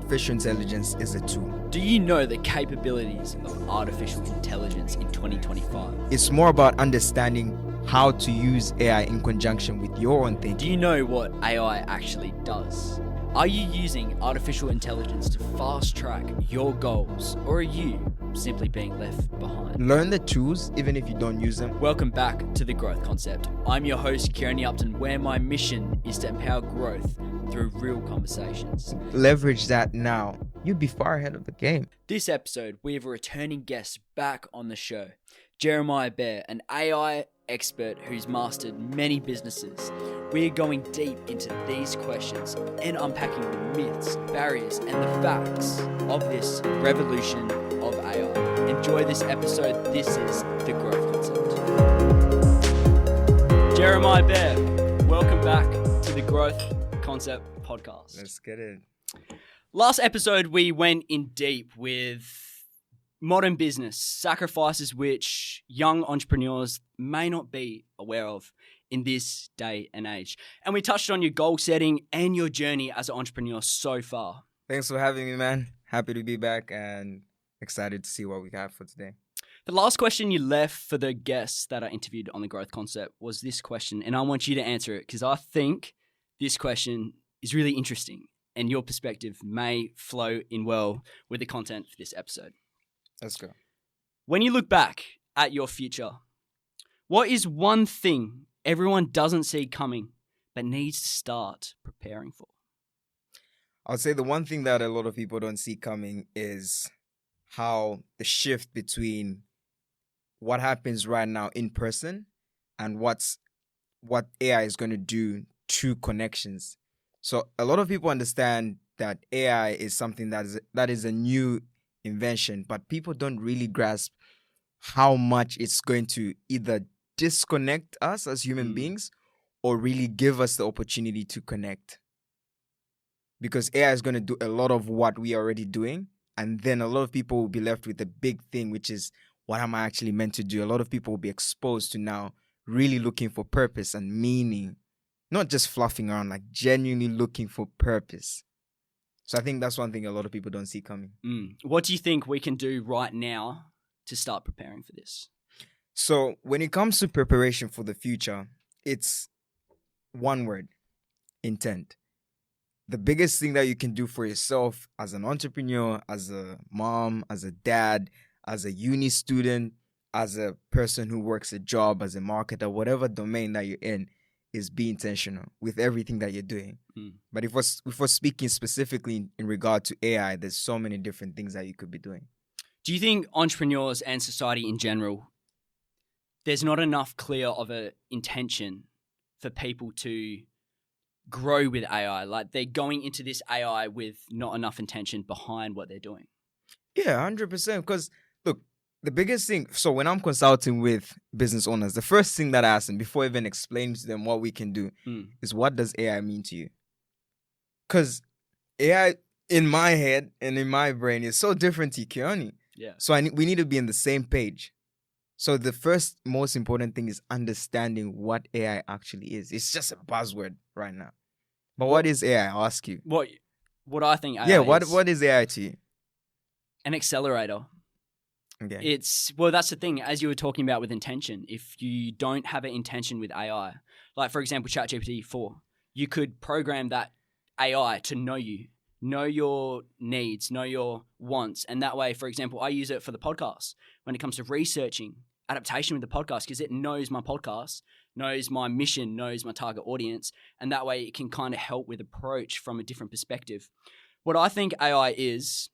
artificial intelligence is a tool. Do you know the capabilities of artificial intelligence in 2025? It's more about understanding how to use AI in conjunction with your own thinking. Do you know what AI actually does? Are you using artificial intelligence to fast track your goals, or are you simply being left behind? Learn the tools even if you don't use them. Welcome back to The Growth Concept. I'm your host, Kieran Upton, where my mission is to empower growth through real conversations. Leverage that now. You'd be far ahead of the game. This episode, we have a returning guest back on the show, Jerrimiah, an AI expert who's mastered many businesses. We are going deep into these questions and unpacking the myths, barriers, and the facts of this revolution of AI. Enjoy this episode. This is The Growth Concept. Jeremiah, welcome back to The Growth Concept podcast. Let's get it. Last episode, we went in deep with modern business, sacrifices which young entrepreneurs may not be aware of in this day and age. And we touched on your goal setting and your journey as an entrepreneur so far. Thanks for having me, man. Happy to be back and excited to see what we got for today. The last question you left for the guests that I interviewed on The Growth Concept was this question, and I want you to answer it because I think this question is really interesting and your perspective may flow in well with the content for this episode. Let's go. When you look back at your future, what is one thing everyone doesn't see coming but needs to start preparing for? I would say the one thing that a lot of people don't see coming is how the shift between what happens right now in person and what AI is going to do to connections. So a lot of people understand that AI is something that is a new invention, but people don't really grasp how much it's going to either disconnect us as human beings or really give us the opportunity to connect. Because AI is going to do a lot of what we are already doing, and then a lot of people will be left with the big thing, which is, what am I actually meant to do? A lot of people will be exposed to now really looking for purpose and meaning, not just fluffing around, like genuinely looking for purpose. So I think that's one thing a lot of people don't see coming. What do you think we can do right now to start preparing for this? So when it comes to preparation for the future, it's one word: intent. The biggest thing that you can do for yourself as an entrepreneur, as a mom, as a dad, as a uni student, as a person who works a job, as a marketer, whatever domain that you're in, is be intentional with everything that you're doing. But if we're speaking specifically in regard to AI, there's so many different things that you could be doing. Do you think entrepreneurs and society in general, there's not enough clear of an intention for people to grow with AI? Like they're going into this AI with not enough intention behind what they're doing. Yeah, 100%. Because look, the biggest thing, so when I'm consulting with business owners, the first thing that I ask them before even explaining to them what we can do is, what does AI mean to you? Because AI in my head and in my brain is so different to Kiani. Yeah. So we need to be on the same page. So the first most important thing is understanding what AI actually is. It's just a buzzword right now. But what is AI? I'll ask you. What I think AI is. What is AI to you? An accelerator. Okay. That's the thing, as you were talking about with intention. If you don't have an intention with AI, like for example, ChatGPT 4, you could program that AI to know you, know your needs, know your wants. And that way, for example, I use it for the podcast when it comes to researching adaptation with the podcast, because it knows my podcast, knows my mission, knows my target audience. And that way it can kind of help with approach from a different perspective. What I think AI is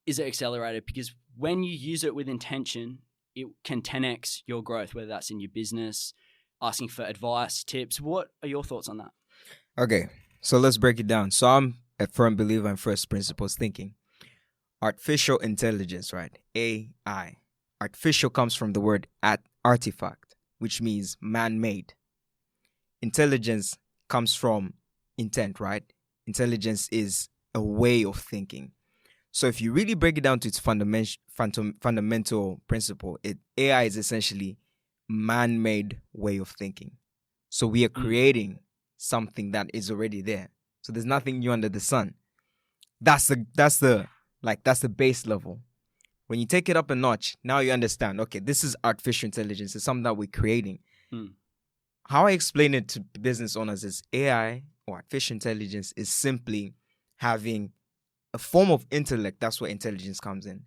an accelerator, because when you use it with intention, it can 10x your growth, whether that's in your business, asking for advice, tips. What are your thoughts on that? Okay, so let's break it down. So I'm a firm believer in first principles thinking. Artificial intelligence, right? AI. Artificial comes from the word artifact, which means man-made. Intelligence comes from intent, right? Intelligence is a way of thinking. So if you really break it down to its fundamental principle, AI is essentially man-made way of thinking. So we are creating something that is already there. So there's nothing new under the sun. That's the base level. When you take it up a notch, now you understand, okay, this is artificial intelligence. It's something that we're creating. Hmm. How I explain it to business owners is AI or artificial intelligence is simply having a form of intellect. That's where intelligence comes in.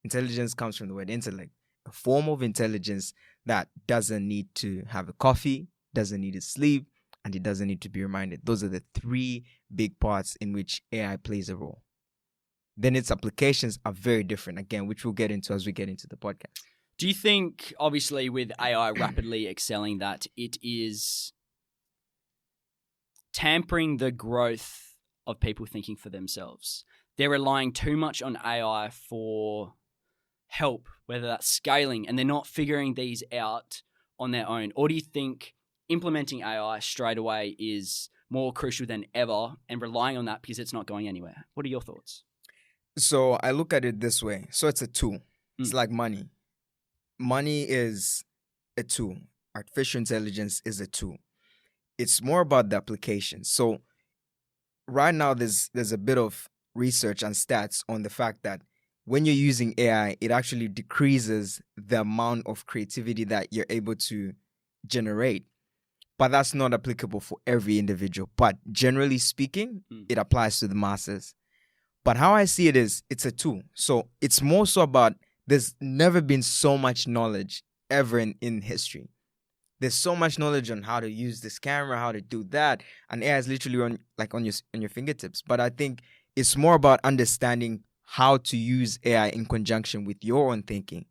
Intelligence comes from the word intellect. A form of intelligence that doesn't need to have a coffee, doesn't need to sleep, and it doesn't need to be reminded. Those are the three big parts in which AI plays a role. Then its applications are very different, again, which we'll get into as we get into the podcast. Do you think, obviously, with AI rapidly excelling, that it is tampering the growth of people thinking for themselves? They're relying too much on AI for help, whether that's scaling, and they're not figuring these out on their own? Or do you think implementing AI straight away is more crucial than ever and relying on that because it's not going anywhere? What are your thoughts? So I look at it this way. So it's a tool. It's like money. Money is a tool. Artificial intelligence is a tool. It's more about the application. So right now there's a bit of research and stats on the fact that when you're using AI, it actually decreases the amount of creativity that you're able to generate. But that's not applicable for every individual. But generally speaking, it applies to the masses. But how I see it is, it's a tool. So it's more so about, there's never been so much knowledge ever in history. There's so much knowledge on how to use this camera, how to do that, and AI is literally on your fingertips. But I think it's more about understanding how to use AI in conjunction with your own thinking.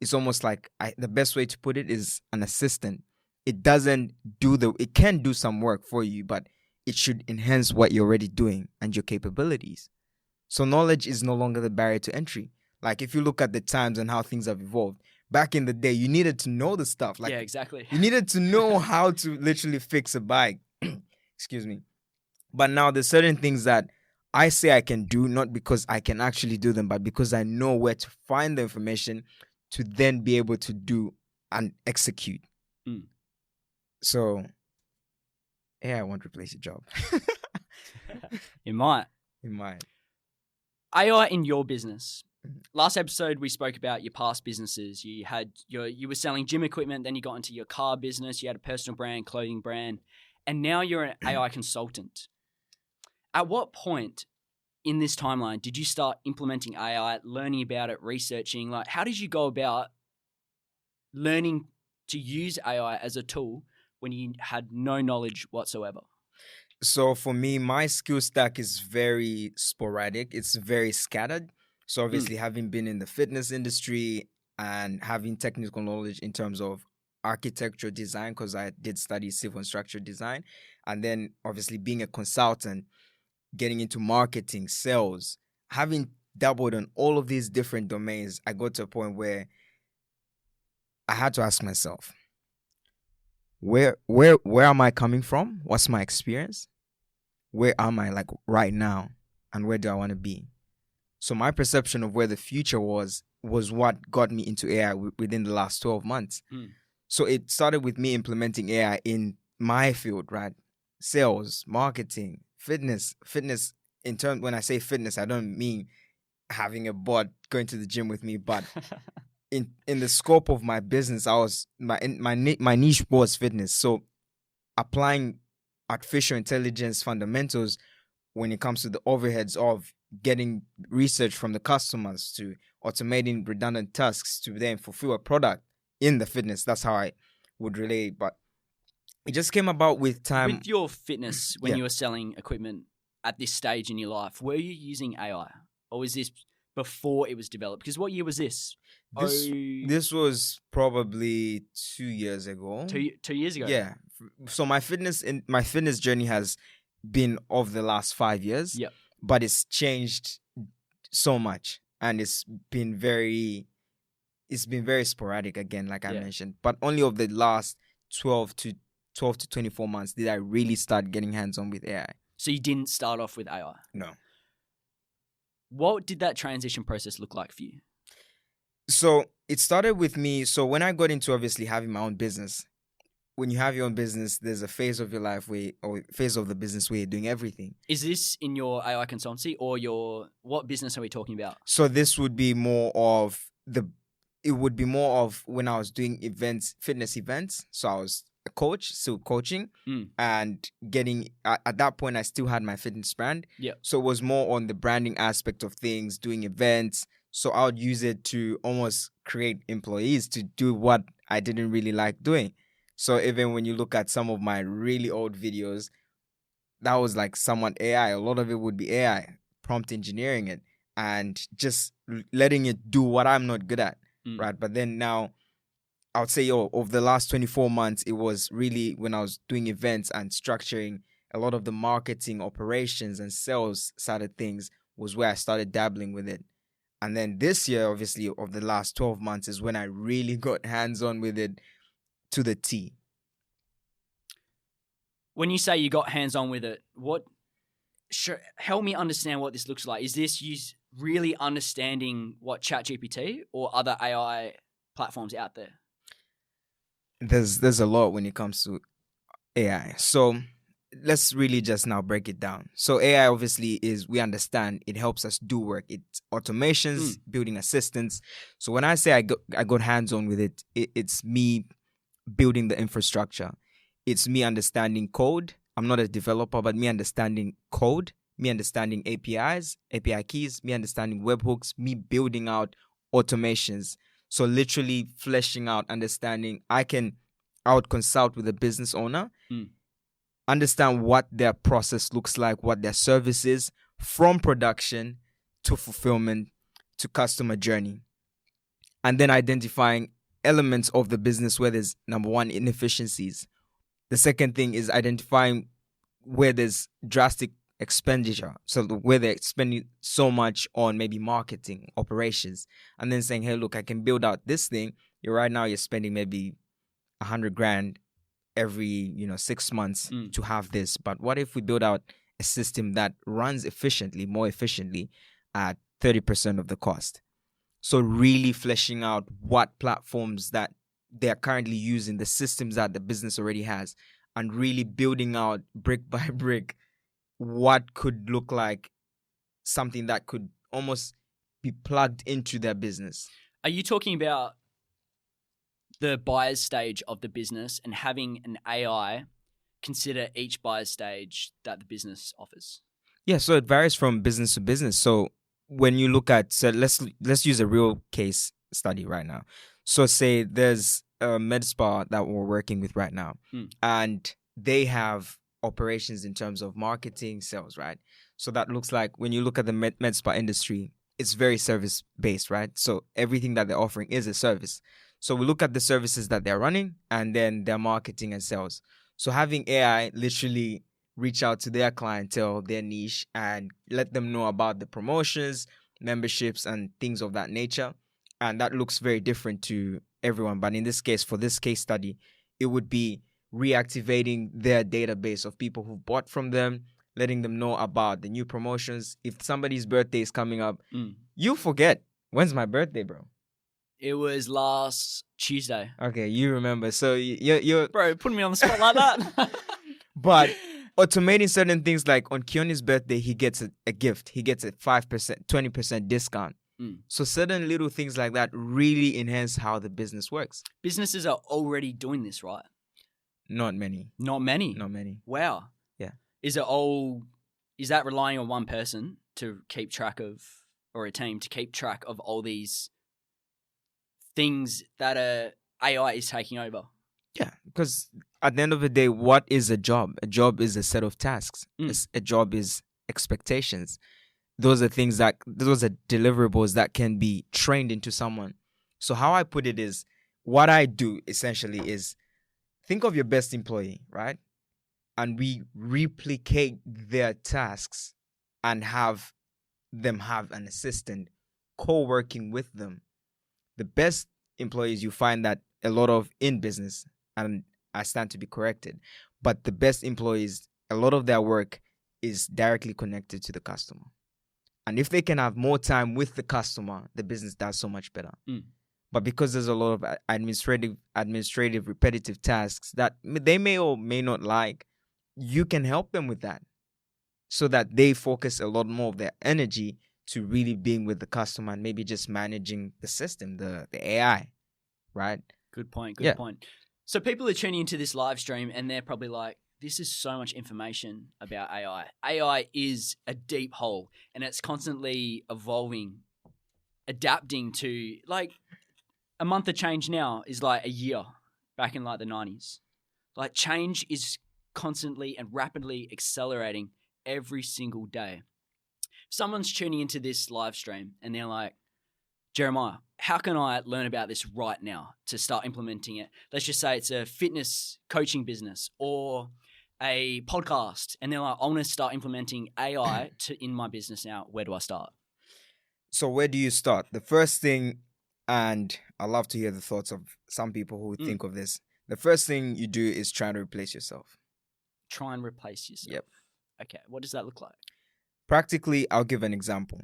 It's almost like the best way to put it is an assistant. It can do some work for you, but it should enhance what you're already doing and your capabilities. So knowledge is no longer the barrier to entry. Like if you look at the times and how things have evolved, back in the day, you needed to know the stuff. Like, yeah, exactly. You needed to know how to literally fix a bike. Excuse me. But now there's certain things that I say I can do, not because I can actually do them, but because I know where to find the information to then be able to do and execute. So, AI won't replace your job. It might. It might. AI in your business. Last episode, we spoke about your past businesses. You were selling gym equipment, then you got into your car business. You had a personal brand, clothing brand, and now you're an AI consultant. At what point in this timeline did you start implementing AI, learning about it, researching? Like, how did you go about learning to use AI as a tool when you had no knowledge whatsoever? So for me, my skill stack is very sporadic. It's very scattered. So obviously, having been in the fitness industry and having technical knowledge in terms of architecture design, because I did study civil and structural design, and then obviously being a consultant, getting into marketing, sales, having dabbled in all of these different domains, I got to a point where I had to ask myself, where am I coming from? What's my experience? Where am I like right now? And where do I want to be? So my perception of where the future was what got me into AI within the last 12 months. So it started with me implementing AI in my field, right? Sales, marketing, fitness. When I say fitness, I don't mean having a bot going to the gym with me, but in the scope of my business, my niche was fitness. So applying artificial intelligence fundamentals when it comes to the overheads of getting research from the customers to automating redundant tasks to then fulfill a product in the fitness. That's how I would relate. But it just came about with time. With your fitness, when you were selling equipment at this stage in your life, were you using AI? Or was this before it was developed? Because what year was this? This was probably 2 years ago. 2 years ago? Yeah. So my fitness journey has been of the last 5 years. Yep. But it's changed so much. And it's been very sporadic again, like I mentioned. But only of the last 12 to 24 months did I really start getting hands-on with AI. So you didn't start off with AI? No. What did that transition process look like for you? So it started with me. So when I got into obviously having my own business, when you have your own business, there's a phase of your life or phase of the business where you're doing everything. Is this in your AI consultancy or what business are we talking about? So this would be more of it would be more of when I was doing fitness events. So I was a coach, still coaching and getting, at that point, I still had my fitness brand. Yeah. So it was more on the branding aspect of things, doing events. So I would use it to almost create employees to do what I didn't really like doing. So even when you look at some of my really old videos, that was like somewhat AI. A lot of it would be AI, prompt engineering it, and just letting it do what I'm not good at, right? But then now, I would say, over the last 24 months, it was really when I was doing events and structuring a lot of the marketing operations and sales side of things was where I started dabbling with it. And then this year, obviously, of the last 12 months is when I really got hands-on with it to the T. When you say you got hands-on with it, help me understand what this looks like. Is this you really understanding what ChatGPT or other AI platforms out there? There's a lot when it comes to AI. So let's really just now break it down. So AI obviously is, we understand, it helps us do work. It's automations, building assistants. So when I say I got hands-on with it, it's me building the infrastructure. It's me understanding code. I'm not a developer, but me understanding code, me understanding APIs, API keys, me understanding webhooks, me building out automations. So literally fleshing out, understanding, I would consult with a business owner, understand what their process looks like, what their service is, from production to fulfillment to customer journey. And then identifying elements of the business where there's, number one, inefficiencies. The second thing is identifying where there's drastic expenditure. So where they're spending so much on maybe marketing, operations, and then saying, hey, look, I can build out this thing. Right now you're spending maybe $100,000 every 6 months to have this. But what if we build out a system that runs more efficiently at 30% of the cost? So really fleshing out what platforms that they're currently using, the systems that the business already has, and really building out brick by brick what could look like something that could almost be plugged into their business. Are you talking about the buyer's stage of the business and having an AI consider each buyer's stage that the business offers? Yeah, so it varies from business to business. So when you look at, so let's use a real case study right now. So say there's a med spa that we're working with right now, and they have operations in terms of marketing, sales, right? So that looks like, when you look at the med spa industry, it's very service based, right? So everything that they're offering is a service. So we look at the services that they're running and then their marketing and sales. So having AI literally reach out to their clientele, their niche, and let them know about the promotions, memberships, and things of that nature. And that looks very different to everyone. But in this case, for this case study, it would be reactivating their database of people who bought from them, letting them know about the new promotions. If somebody's birthday is coming up, you forget. When's my birthday, bro? It was last Tuesday. Okay, you remember. So you're bro, putting me on the spot like that. But automating certain things, like on Keone's birthday, he gets a gift. He gets a 5%, 20% discount. So certain little things like that really enhance how the business works. Businesses are already doing this, right? Not many. Not many? Not many. Wow. Yeah. Is that relying on one person to keep track of, or a team to keep track of all these things that AI is taking over? Yeah, because at the end of the day, what is a job? A job is a set of tasks. A job is expectations. Those are deliverables that can be trained into someone. So how I put it is, what I do essentially is, think of your best employee, right? And we replicate their tasks and have them have an assistant co-working with them. The best employees, you find that a lot of in business, and I stand to be corrected, but the best employees, a lot of their work is directly connected to the customer. And if they can have more time with the customer, the business does so much better. But because there's a lot of administrative repetitive tasks that they may or may not like, you can help them with that so that they focus a lot more of their energy to really being with the customer and maybe just managing the system, the AI, right? Good point. Yeah. Good point. So people are tuning into this live stream and they're probably like, this is so much information about AI. AI is a deep hole and it's constantly evolving, adapting to, like, a month of change now is like a year back in like the 90s. Like, change is constantly and rapidly accelerating every single day. Someone's tuning into this live stream and they're like, Jeremiah, how can I learn about this right now to start implementing it? Let's just say it's a fitness coaching business or a podcast, and they're like, I want to start implementing AI in my business now. Where do I start? So where do you start? The first thing, and I love to hear the thoughts of some people who think of this. The first thing you do is try to replace yourself. Try and replace yourself. Yep. Okay. What does that look like? Practically, I'll give an example.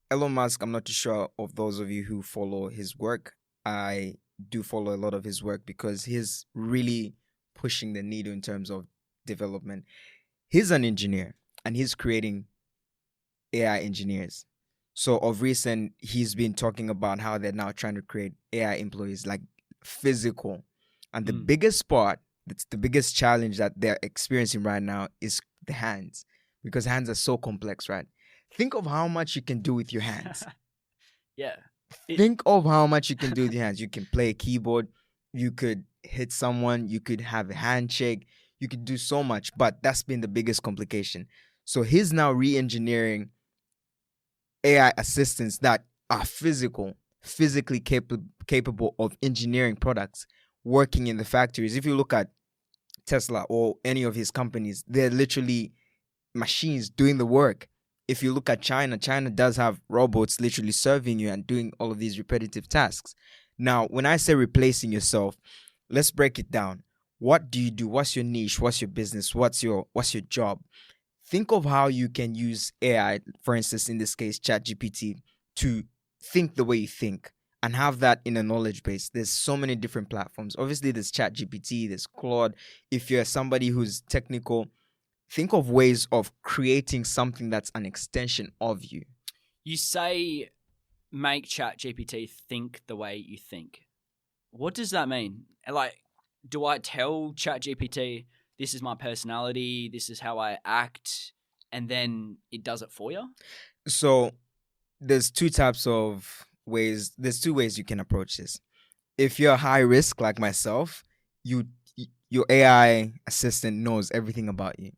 Elon Musk, I'm not too sure of those of you who follow his work. I do follow a lot of his work because he's really pushing the needle in terms of development. He's an engineer and he's creating AI engineers. So of recent, he's been talking about how they're now trying to create AI employees, like physical. And the biggest part, that's the biggest challenge that they're experiencing right now is the hands, because hands are so complex, right? Think of how much you can do with your hands. Yeah. Think of how much you can do with your hands. You can play a keyboard. You could hit someone. You could have a handshake. You could do so much, but that's been the biggest complication. So he's now re-engineering AI assistants that are physically capable of engineering products, working in the factories. If you look at Tesla or any of his companies, they're literally machines doing the work. If you look at China does have robots literally serving you and doing all of these repetitive tasks. Now, when I say replacing yourself, let's break it down. What do you do? What's your niche? What's your business? What's your job? Think of how you can use AI, for instance, in this case, ChatGPT, to think the way you think and have that in a knowledge base. There's so many different platforms. Obviously, there's ChatGPT, there's Claude. If you're somebody who's technical, think of ways of creating something that's an extension of you. You say make ChatGPT think the way you think. What does that mean? Like, do I tell ChatGPT, this is my personality, this is how I act, and then it does it for you? So there's two ways you can approach this. If you're high risk like myself, your AI assistant knows everything about you.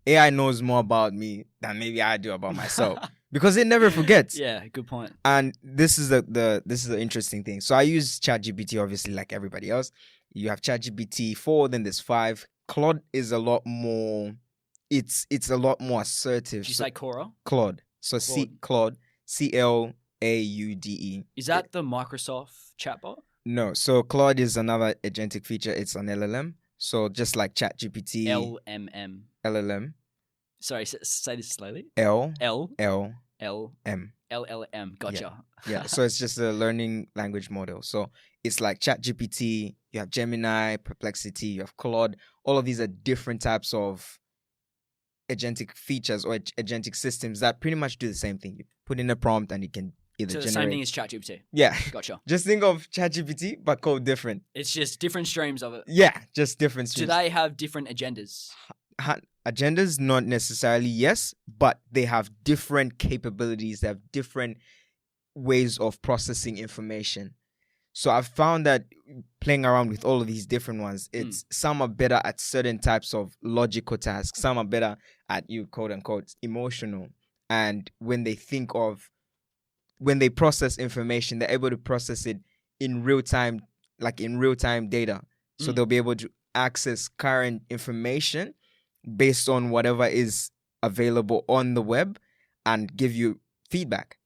AI knows more about me than maybe I do about myself because it never forgets. Yeah, good point. And this is the interesting thing. So I use ChatGPT obviously like everybody else. You have ChatGPT 4, then there's 5. Claude is a lot more. It's a lot more assertive. Did you say Cora? Claude. So Claude, CLAUDE. Is that the Microsoft chatbot? No. So Claude is another agentic feature. It's an LLM. So just like ChatGPT. LLM. Sorry, say this slowly. LLM. Gotcha. Yeah. So it's just a learning language model. So it's like ChatGPT, you have Gemini, Perplexity, you have Claude. All of these are different types of agentic features or agentic systems that pretty much do the same thing. You put in a prompt and it can either generate. So the same thing as ChatGPT. Yeah. Gotcha. Just think of ChatGPT, but code different. It's just different streams of it. Yeah, just different streams. Do they have different agendas? Agendas, not necessarily, yes, but they have different capabilities. They have different ways of processing information. So I've found that playing around with all of these different ones, some are better at certain types of logical tasks. Some are better at quote unquote emotional. And when they process information, they're able to process it in real time, like in real time data. So they'll be able to access current information based on whatever is available on the web and give you feedback.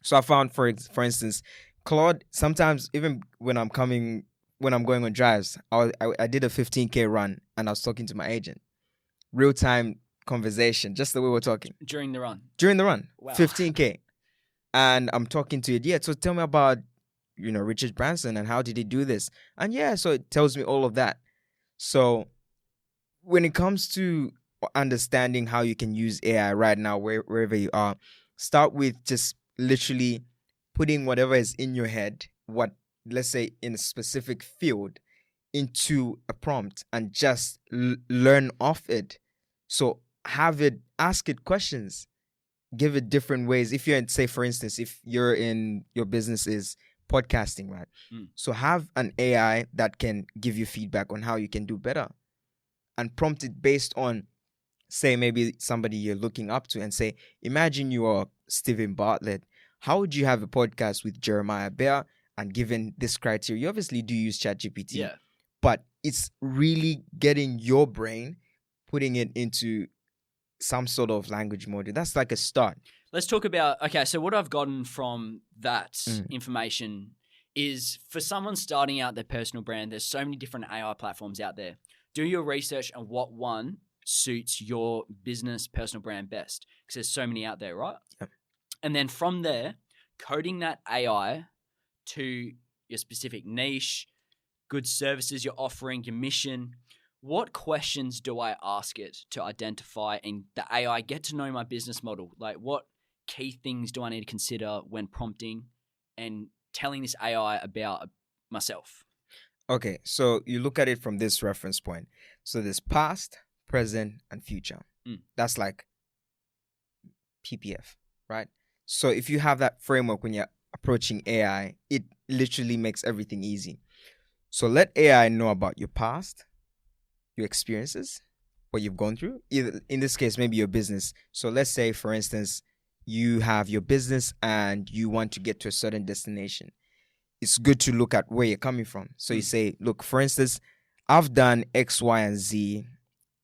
So I found, for instance, Claude, sometimes even when I'm going on drives, I did a 15K run and I was talking to my agent. Real time conversation, just the way we're talking. During the run? During the run. Wow. 15K. And I'm talking to it. Yeah, so tell me about Richard Branson, and how did he do this? And yeah, so it tells me all of that. So when it comes to understanding how you can use AI right now, wherever you are, start with just literally putting whatever is in your head, what, let's say, in a specific field, into a prompt, and just learn off it. So ask it questions, give it different ways. If you're in, say, for instance, if you're in, your business is podcasting, right? So have an AI that can give you feedback on how you can do better, and prompt it based on, say, maybe somebody you're looking up to, and say, imagine you are Stephen Bartlett. How would you have a podcast with Jeremiah Bear? And given this criteria, you obviously do use ChatGPT. Yeah. But it's really getting your brain, putting it into some sort of language module. That's like a start. Let's talk about, okay, so what I've gotten from that information is, for someone starting out their personal brand, there's so many different AI platforms out there. Do your research on what one suits your business, personal brand best, because there's so many out there, right? Yep. And then from there, coding that AI to your specific niche, good services you're offering, your mission. What questions do I ask it to identify and the AI get to know my business model? Like, what key things do I need to consider when prompting and telling this AI about myself? Okay, so you look at it from this reference point. So there's past, present, and future. That's like PPF, right? So if you have that framework when you're approaching AI, it literally makes everything easy. So let AI know about your past, your experiences, what you've gone through. Either, in this case, maybe your business. So let's say, for instance, you have your business and you want to get to a certain destination. It's good to look at where you're coming from. So you say, look, for instance, I've done X, Y, and Z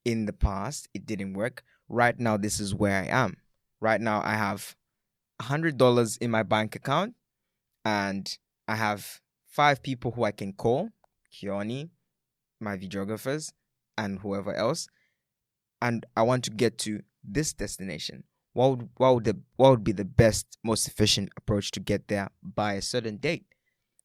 in the past. It didn't work. Right now, this is where I am. Right now, I have $100 in my bank account, and I have 5 people who I can call, Keone, my videographers, and whoever else. And I want to get to this destination. What would be the best, most efficient approach to get there by a certain date?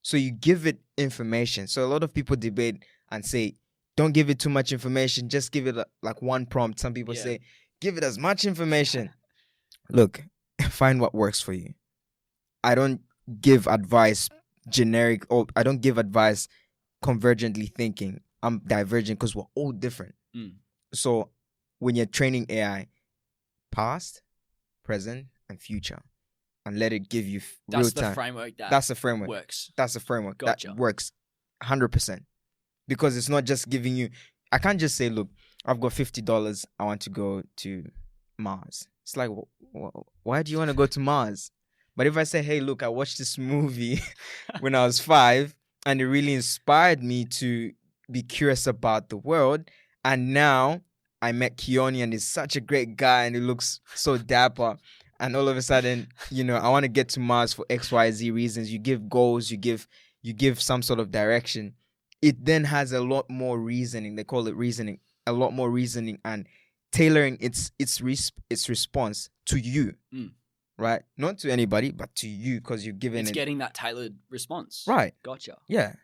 So you give it information. So a lot of people debate and say, don't give it too much information. Just give it like one prompt. Some people say, give it as much information. Look, find what works for you. I don't give advice generic, or I don't give advice convergently thinking. I'm divergent because we're all different. So when you're training AI, past, present, and future, and let it give you real time. That's the framework That's the framework. Works. That's the framework Gotcha. that works 100%. Because it's not just giving you, I can't just say, look, I've got $50. I want to go to Mars. It's like, why do you want to go to Mars? But if I say, hey, look, I watched this movie when I was 5, and it really inspired me to be curious about the world. And now I met Keone, and he's such a great guy, and he looks so dapper. And all of a sudden, I want to get to Mars for X, Y, Z reasons. You give goals, you give some sort of direction. It then has a lot more reasoning. They call it reasoning. A lot more reasoning and tailoring its response to you, right? Not to anybody, but to you, because you've given it's it. getting that tailored response. Right. Gotcha. Yeah.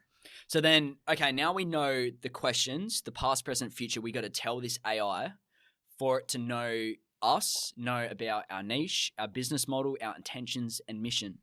So then, okay, now we know the questions, the past, present, future. We got to tell this AI for it to know us, know about our niche, our business model, our intentions and mission.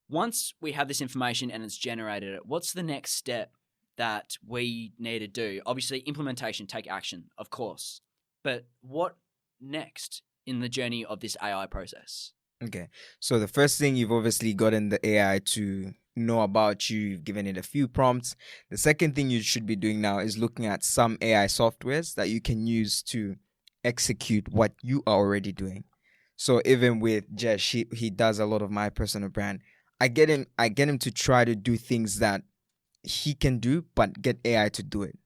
Once we have this information and it's generated it, what's the next step that we need to do? Obviously, implementation, take action, of course. But what next in the journey of this AI process? Okay. So the first thing, you've obviously gotten the AI to know about you. You've given it a few prompts. The second thing you should be doing now is looking at some AI softwares that you can use to execute what you are already doing. So even with Jesh, he does a lot of my personal brand. I get him to try to do things that he can do, but get AI to do it.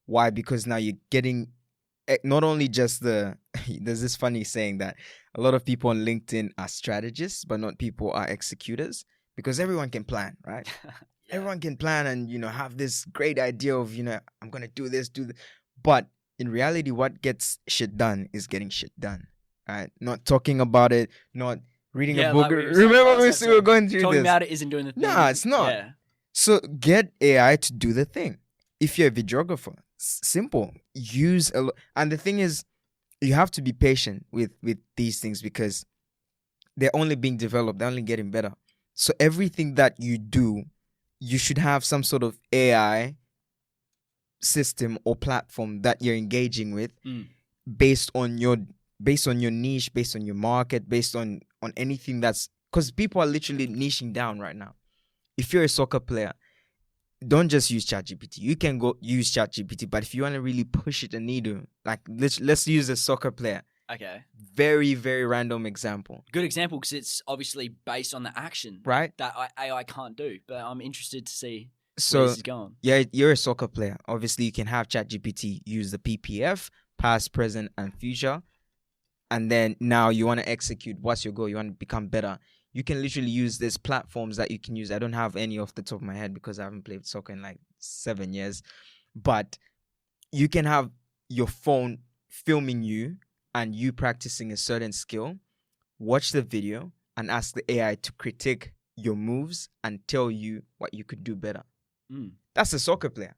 Why? Because now you're getting not only just there's this funny saying that a lot of people on LinkedIn are strategists, but not people are executors, because everyone can plan, right? Yeah. Everyone can plan and, have this great idea of, I'm going to do this. But in reality, what gets shit done is getting shit done, right? Not talking about it, not reading a Yeah, book. like we were saying Remember last we were episode, going through talking this. about it isn't doing the thing. Nah, it's not. Yeah. So get AI to do the thing. If you're a videographer, simple. Use and the thing is, you have to be patient with these things because they're only being developed. They're only getting better. So everything that you do, you should have some sort of AI system or platform that you're engaging with, based on your niche, based on your market, based on anything that's, because people are literally niching down right now. If you're a soccer player, don't just use ChatGPT. You can go use ChatGPT, but if you want to really push it a needle, like let's use a soccer player. Okay. Very, very random example. Good example because it's obviously based on the action, right? That AI can't do. But I'm interested to see So where this is going. Yeah, you're a soccer player. Obviously, you can have ChatGPT use the PPF, past, present, and future. And then now you want to execute. What's your goal? You want to become better. You can literally use these platforms that you can use. I don't have any off the top of my head because I haven't played soccer in like 7 years. But you can have your phone filming you and you practicing a certain skill. Watch the video and ask the AI to critique your moves and tell you what you could do better. That's a soccer player.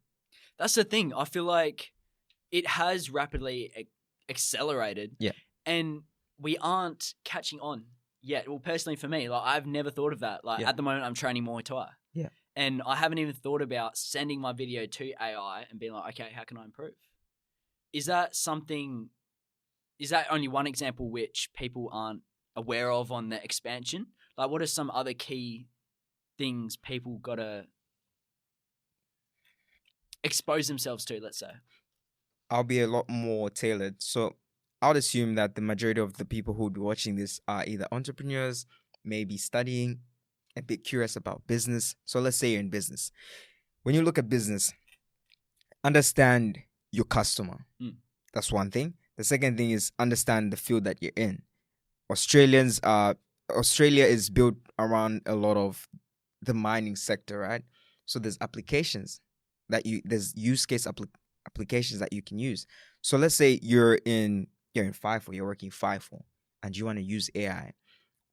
That's the thing. I feel like it has rapidly accelerated. Yeah. And we aren't catching on yet. Well, personally for me, like I've never thought of that. Like at the moment I'm training Muay Thai. Yeah. And I haven't even thought about sending my video to AI and being like, okay, how can I improve? Is that only one example which people aren't aware of on the expansion? Like what are some other key things people gotta expose themselves to, let's say? I'll be a lot more tailored. So I would assume that the majority of the people who would be watching this are either entrepreneurs, maybe studying, a bit curious about business. So let's say you're in business. When you look at business, understand your customer. That's one thing. The second thing is understand the field that you're in. Australia is built around a lot of the mining sector, right? So there's applications there's use case applications that you can use. So let's say you're in FIFO, you're working FIFO, and you want to use AI.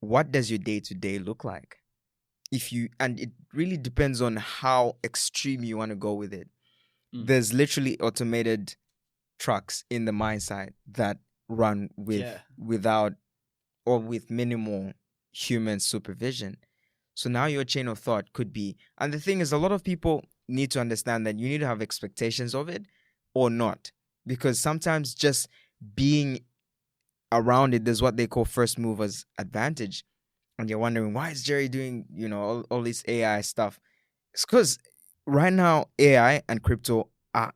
What does your day-to-day look like? And it really depends on how extreme you want to go with it. There's literally automated trucks in the mine site that run without or with minimal human supervision. So now your chain of thought could be, and the thing is, a lot of people need to understand that you need to have expectations of it or not, because sometimes just being around it, there's what they call first movers advantage, and you're wondering, why is Jerry doing all this AI stuff? It's because right now AI and crypto are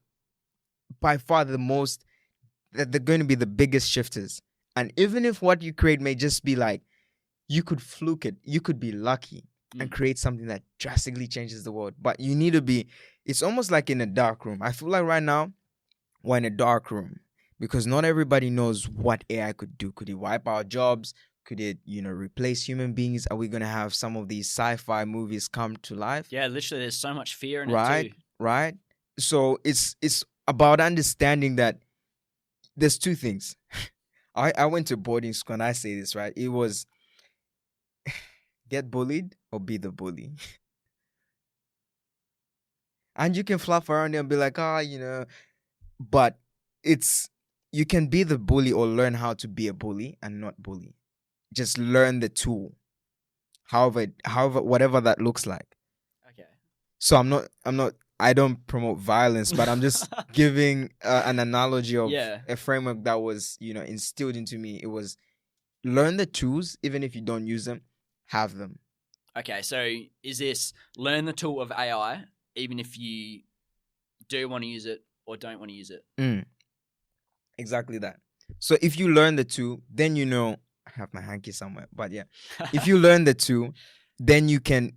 by far they're going to be the biggest shifters. And even if what you create may just be like, you could fluke it, you could be lucky and create something that drastically changes the world. But you need to be, it's almost like in a dark room. I feel like right now we're in a dark room because not everybody knows what AI could do. Could it wipe our jobs? Could it, replace human beings? Are we going to have some of these sci-fi movies come to life? Yeah, literally there's so much fear in it too. Right. So it's about understanding that there's two things. I went to boarding school and I say this, right? It was get bullied or be the bully. And you can flap around there and be like, but you can be the bully or learn how to be a bully and not bully. Just learn the tool. However, whatever that looks like. Okay. So I don't promote violence, but I'm just giving an analogy of a framework that was, instilled into me. It was learn the tools, even if you don't use them, have them. Okay, so is this learn the tool of AI, even if you do want to use it or don't want to use it? Exactly that. So if you learn the tool, then I have my hanky somewhere, but yeah. If you learn the tool, then you can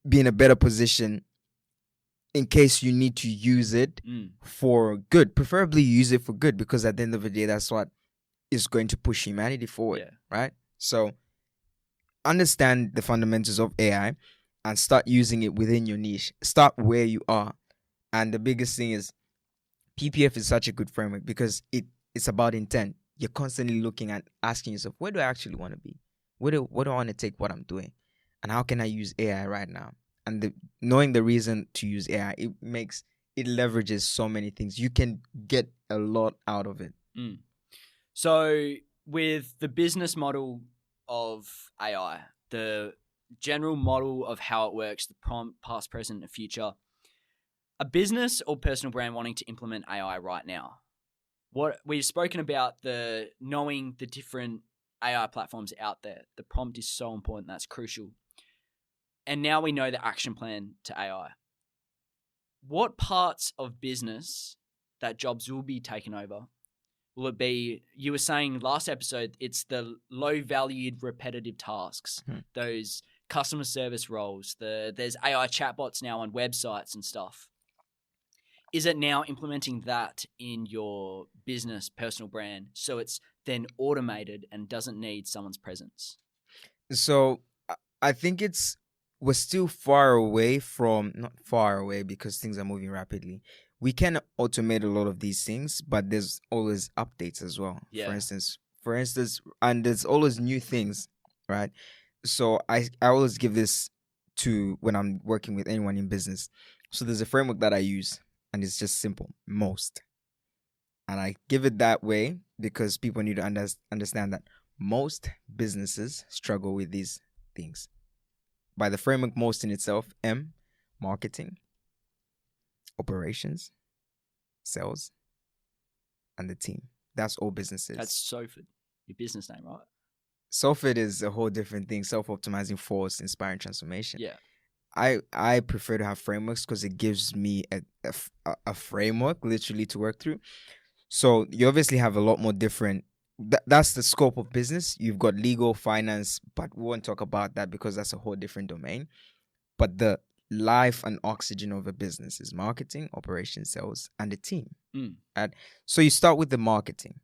be in a better position in case you need to use it for good. Preferably use it for good, because at the end of the day, that's what is going to push humanity forward, right? So understand the fundamentals of AI and start using it within your niche. Start where you are. And the biggest thing is PPF is such a good framework because it's about intent. You're constantly looking and asking yourself, where do I actually want to be? What do I want to take what I'm doing, and how can I use AI right now? And knowing the reason to use AI, it leverages so many things. You can get a lot out of it. Mm. So with the business model of AI, the general model of how it works, the prompt, past, present, and future, a business or personal brand wanting to implement AI right now, what we've spoken about, the knowing the different AI platforms out there, the prompt is so important. That's crucial. And now we know the action plan to AI. What parts of business that jobs will be taken over? Will it be, you were saying last episode, it's the low valued repetitive tasks, those customer service roles, there's AI chatbots now on websites and stuff. Is it now implementing that in your business, personal brand, so it's then automated and doesn't need someone's presence? So I think we're still far away from, not far away because things are moving rapidly. We can automate a lot of these things, but there's always updates as well. Yeah. For instance, and there's always new things, right? So I always give this to when I'm working with anyone in business. So there's a framework that I use, and it's just simple, most. And I give it that way because people need to understand that most businesses struggle with these things. By the framework, most in itself, M, marketing, operations, sales, and the team. That's all businesses. That's SOFID, your business name, right? SOFID is a whole different thing. Self-optimizing force, inspiring transformation. Yeah. I prefer to have frameworks because it gives me a framework literally to work through. So you obviously have a lot more different. That's the scope of business. You've got legal, finance, but we won't talk about that because that's a whole different domain. But the life and oxygen of a business is marketing, operations, sales, and the team. Right? So you start with the marketing.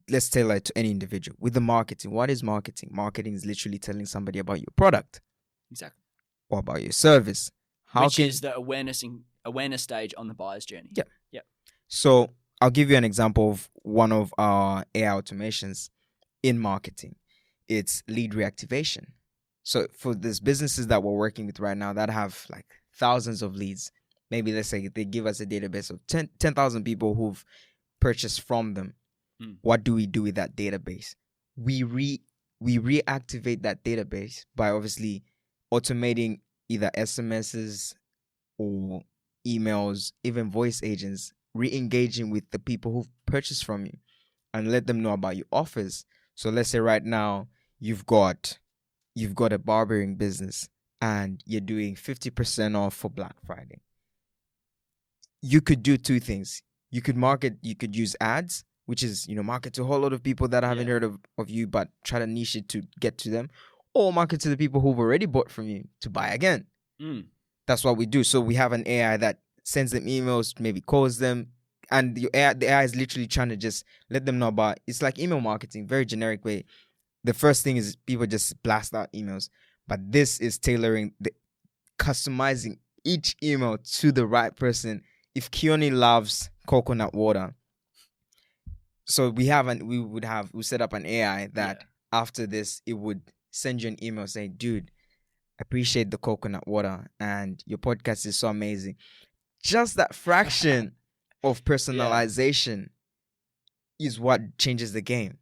Let's tailor it to any individual. With the marketing, what is marketing? Marketing is literally telling somebody about your product. Exactly. Or about your service. Which is the awareness stage on the buyer's journey. Yeah. Yeah. So I'll give you an example of one of our AI automations in marketing. It's lead reactivation. So for these businesses that we're working with right now that have like thousands of leads, maybe let's say they give us a database of 10,000 people who've purchased from them. What do we do with that database? We reactivate that database by obviously automating either SMSs or emails, even voice agents, re-engaging with the people who've purchased from you and let them know about your offers. So let's say right now you've got a barbering business and you're doing 50% off for Black Friday. You could do two things. You could use ads, which is, market to a whole lot of people that haven't heard of you, but try to niche it to get to them, or market to the people who've already bought from you to buy again. That's what we do. So we have an AI that sends them emails, maybe calls them, and the AI is literally trying to just let them know about, it's like email marketing, very generic way. The first thing is people just blast out emails, but this is customizing each email to the right person. If Keone loves coconut water, so we set up an AI that after this, it would send you an email saying, dude, appreciate the coconut water and your podcast is so amazing. Just that fraction of personalization is what changes the game.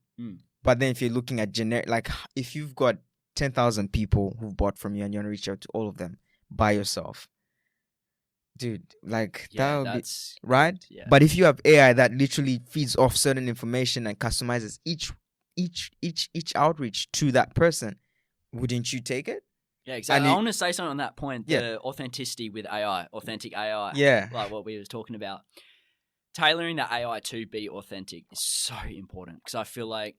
But then if you're looking at generic, like if you've got 10,000 people who've bought from you and you want to reach out to all of them by yourself, dude, like that would be right. Yeah. But if you have AI that literally feeds off certain information and customizes each outreach to that person, wouldn't you take it? Yeah, exactly. I want to say something on that point. The authenticity with AI, authentic AI. Yeah, like what we were talking about. Tailoring the AI to be authentic is so important because I feel like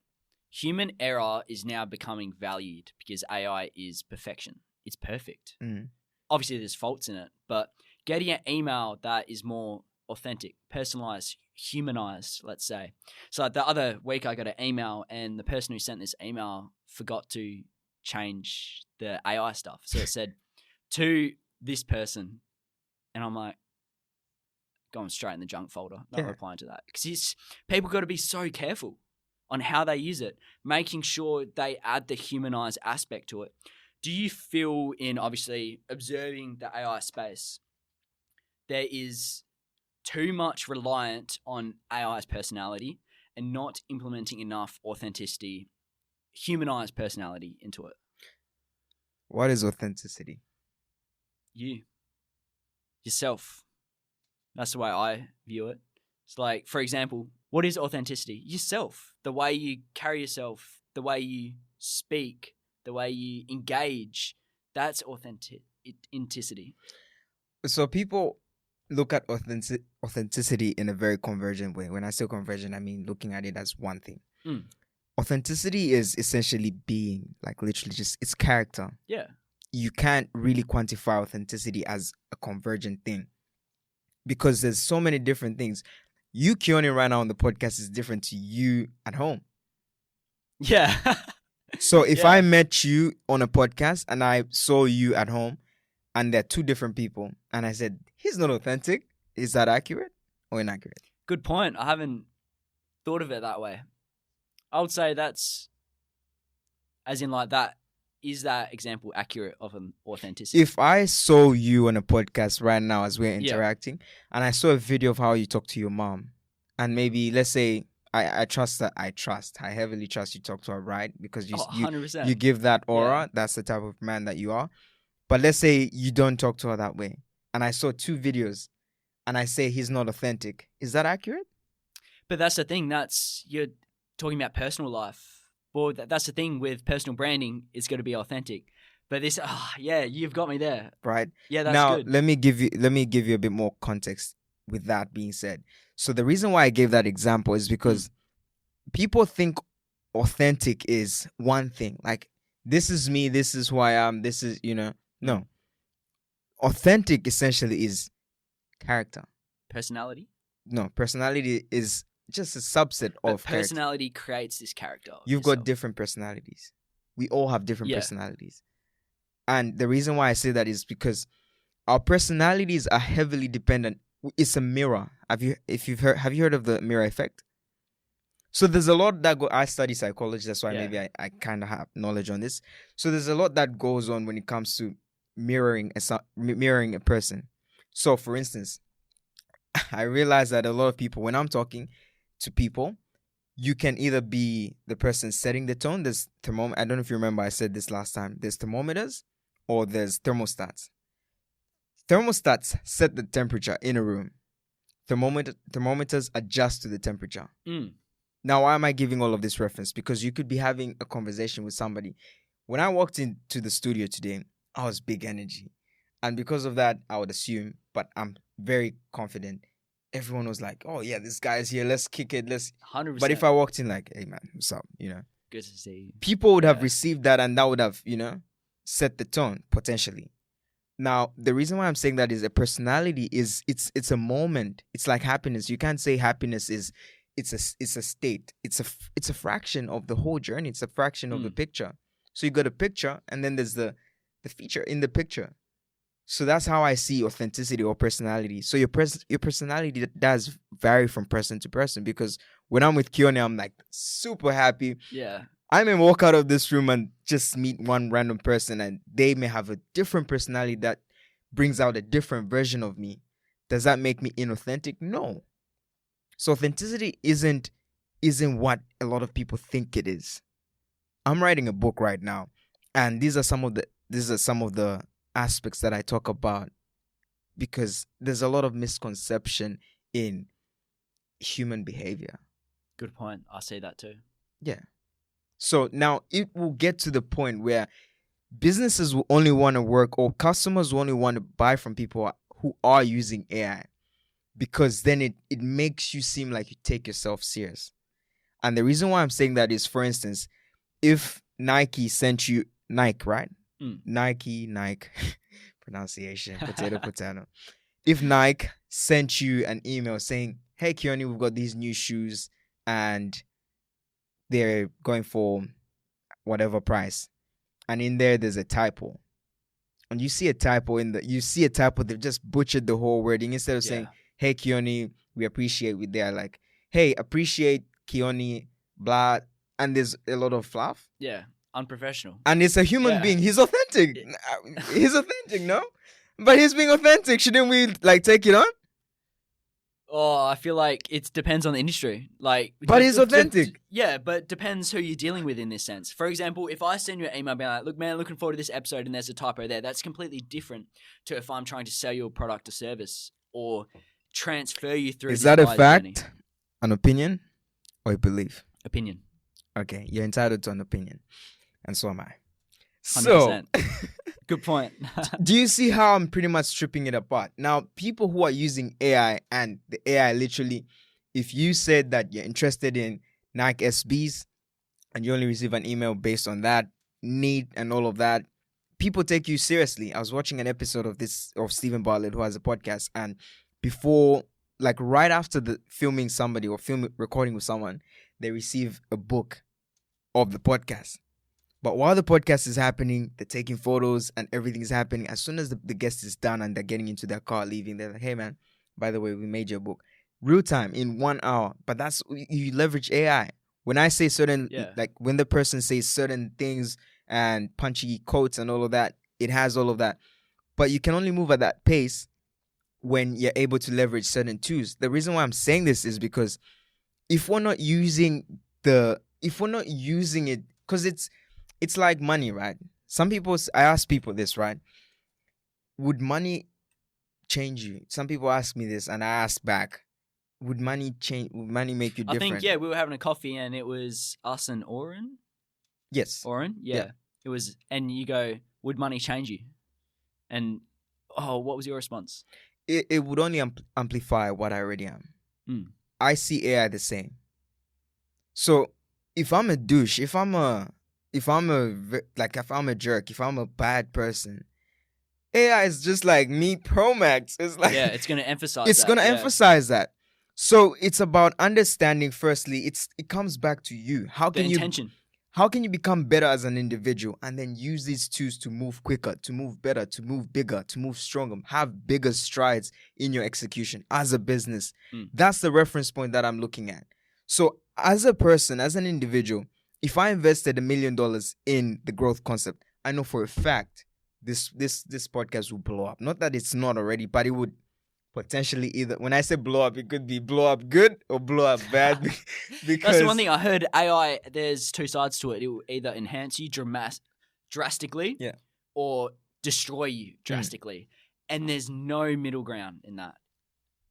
human error is now becoming valued because AI is perfection. It's perfect. Obviously, there's faults in it, but getting an email that is more authentic, personalized, humanized, let's say. So the other week I got an email and the person who sent this email forgot to change the AI stuff. So it said, to this person. And I'm like, going straight in the junk folder, not replying to that. Because people got to be so careful. on how they use it, making sure they add the humanized aspect to it. Do you feel, in obviously observing the AI space, there is too much reliant on AI's personality and not implementing enough authenticity, humanized personality into it? What is authenticity? You, yourself. That's the way I view it. It's like, for example, what is authenticity? Yourself. The way you carry yourself, the way you speak, the way you engage. That's authenticity. So people look at authenticity in a very convergent way. When I say convergent, I mean looking at it as one thing. Authenticity is essentially being, like literally just its character. Yeah. You can't really quantify authenticity as a convergent thing because there's so many different things. You, Keone, right now on the podcast is different to you at home. Yeah. So if I met you on a podcast and I saw you at home and they're two different people and I said, he's not authentic, is that accurate or inaccurate? Good point. I haven't thought of it that way. I would say that's, as in like that, is that example accurate of an authenticity? If I saw you on a podcast right now as we're interacting and I saw a video of how you talk to your mom and maybe let's say I heavily trust you talk to her, right? Because you give that aura. Yeah. That's the type of man that you are. But let's say you don't talk to her that way and I saw 2 videos and I say he's not authentic. Is that accurate? But that's the thing. You're talking about personal life. Well, that's the thing with personal branding. It's got to be authentic. But this, you've got me there. Right. Yeah, that's now, good. Now, let me give you a bit more context with that being said. So the reason why I gave that example is because people think authentic is one thing. Like, this is me, this is who I am, this is, No. Authentic essentially is character. Personality? No, personality is just a subset of personality creates this character. You've got different personalities. We all have different personalities. And the reason why I say that is because our personalities are heavily dependent. It's a mirror. Have you heard of the mirror effect? So there's a lot that I study psychology, that's why maybe I kind of have knowledge on this. So there's a lot that goes on when it comes to mirroring a person. So for instance, I realize that a lot of people, when I'm talking to people, you can either be the person setting the tone. There's I don't know if you remember, I said this last time. There's thermometers or there's thermostats. Thermostats set the temperature in a room. Thermometers adjust to the temperature. Now, why am I giving all of this reference? Because you could be having a conversation with somebody. When I walked into the studio today, I was big energy. And because of that, I would assume, but I'm very confident, everyone was like, oh yeah, this guy is here, let's kick it, let's 100%. But if I walked in like, hey man, what's up, good to see you, people would have received that and that would have set the tone potentially. Now the reason why I'm saying that is a personality is it's a moment. It's like happiness. You can't say happiness is it's a state. It's a fraction of the whole journey. It's a fraction of the picture. So you got a picture and then there's the feature in the picture. So that's how I see authenticity or personality. So your personality does vary from person to person, because when I'm with Keone, I'm like super happy. Yeah. I may walk out of this room and just meet one random person and they may have a different personality that brings out a different version of me. Does that make me inauthentic? No. So authenticity isn't what a lot of people think it is. I'm writing a book right now, and these are some of the aspects that I talk about, because there's a lot of misconception in human behavior. Good point. I see that too. Yeah. So now it will get to the point where businesses will only want to work, or customers will only want to buy from people who are using AI, because then it makes you seem like you take yourself serious. And the reason why I'm saying that is, for instance, if Nike sent you Nike, right? Nike, pronunciation, potato. If Nike sent you an email saying, hey, Keone, we've got these new shoes and they're going for whatever price, and in there's a typo, and you see a typo they've just butchered the whole wording. Instead of saying, hey, Keone, we appreciate, they're like, hey, appreciate Keone blah, and there's a lot of fluff. Yeah, unprofessional. And it's a human Yeah. being. He's authentic. He's authentic, no? But he's being authentic. Shouldn't we like take it on? Oh, I feel like it depends on the industry. Like, But he's authentic. Yeah, but depends who you're dealing with in this sense. For example, if I send you an email being like, look, man, looking forward to this episode and there's a typo there, that's completely different to if I'm trying to sell you a product or service or transfer you through. Is this that a buyer's fact, journey. an opinion, or a belief? Opinion. Okay, you're entitled to an opinion. And so am I. So, 100%. Good point. do you see how I'm pretty much stripping it apart? Now, people who are using AI and the AI literally, if you said that you're interested in Nike SBs and you only receive an email based on that need and all of that, people take you seriously. I was watching an episode of Stephen Bartlett, who has a podcast, and before, like right after the filming somebody or recording with someone, they receive a book of the podcast. But while the podcast is happening, they're taking photos and everything is happening. As soon as the guest is done and they're getting into their car leaving, they're like, hey man, by the way, we made your book. Real time in 1 hour. But that's, you leverage AI. When I say like when the person says certain things and punchy quotes and all of that, it has all of that. But you can only move at that pace when you're able to leverage certain tools. The reason why I'm saying this is because if we're not using it, because it's like money, right? I ask people this, right? Would money change you? Some people ask me this and I ask back, would money make you different? I think, yeah, we were having a coffee and it was us and Oren. Yes. Oren? Yeah. It was, and you go, would money change you? And, what was your response? It would only amplify what I already am. I see AI the same. So if I'm a douche, if I'm a jerk, if I'm a bad person, AI is just like me Pro Max. It's like, yeah, it's going to emphasize emphasize that. So it's about understanding. Firstly, it comes back to you. How can you become better as an individual and then use these tools to move quicker, to move better, to move bigger, to move stronger, have bigger strides in your execution as a business? That's the reference point that I'm looking at. So as a person, as an individual, if I invested $1 million in the growth concept, I know for a fact this podcast will blow up. Not that it's not already, but it would potentially either. When I say blow up, it could be blow up good or blow up bad. Because that's the one thing I heard. AI, there's two sides to it. It will either enhance you drastically, or destroy you drastically, and there's no middle ground in that.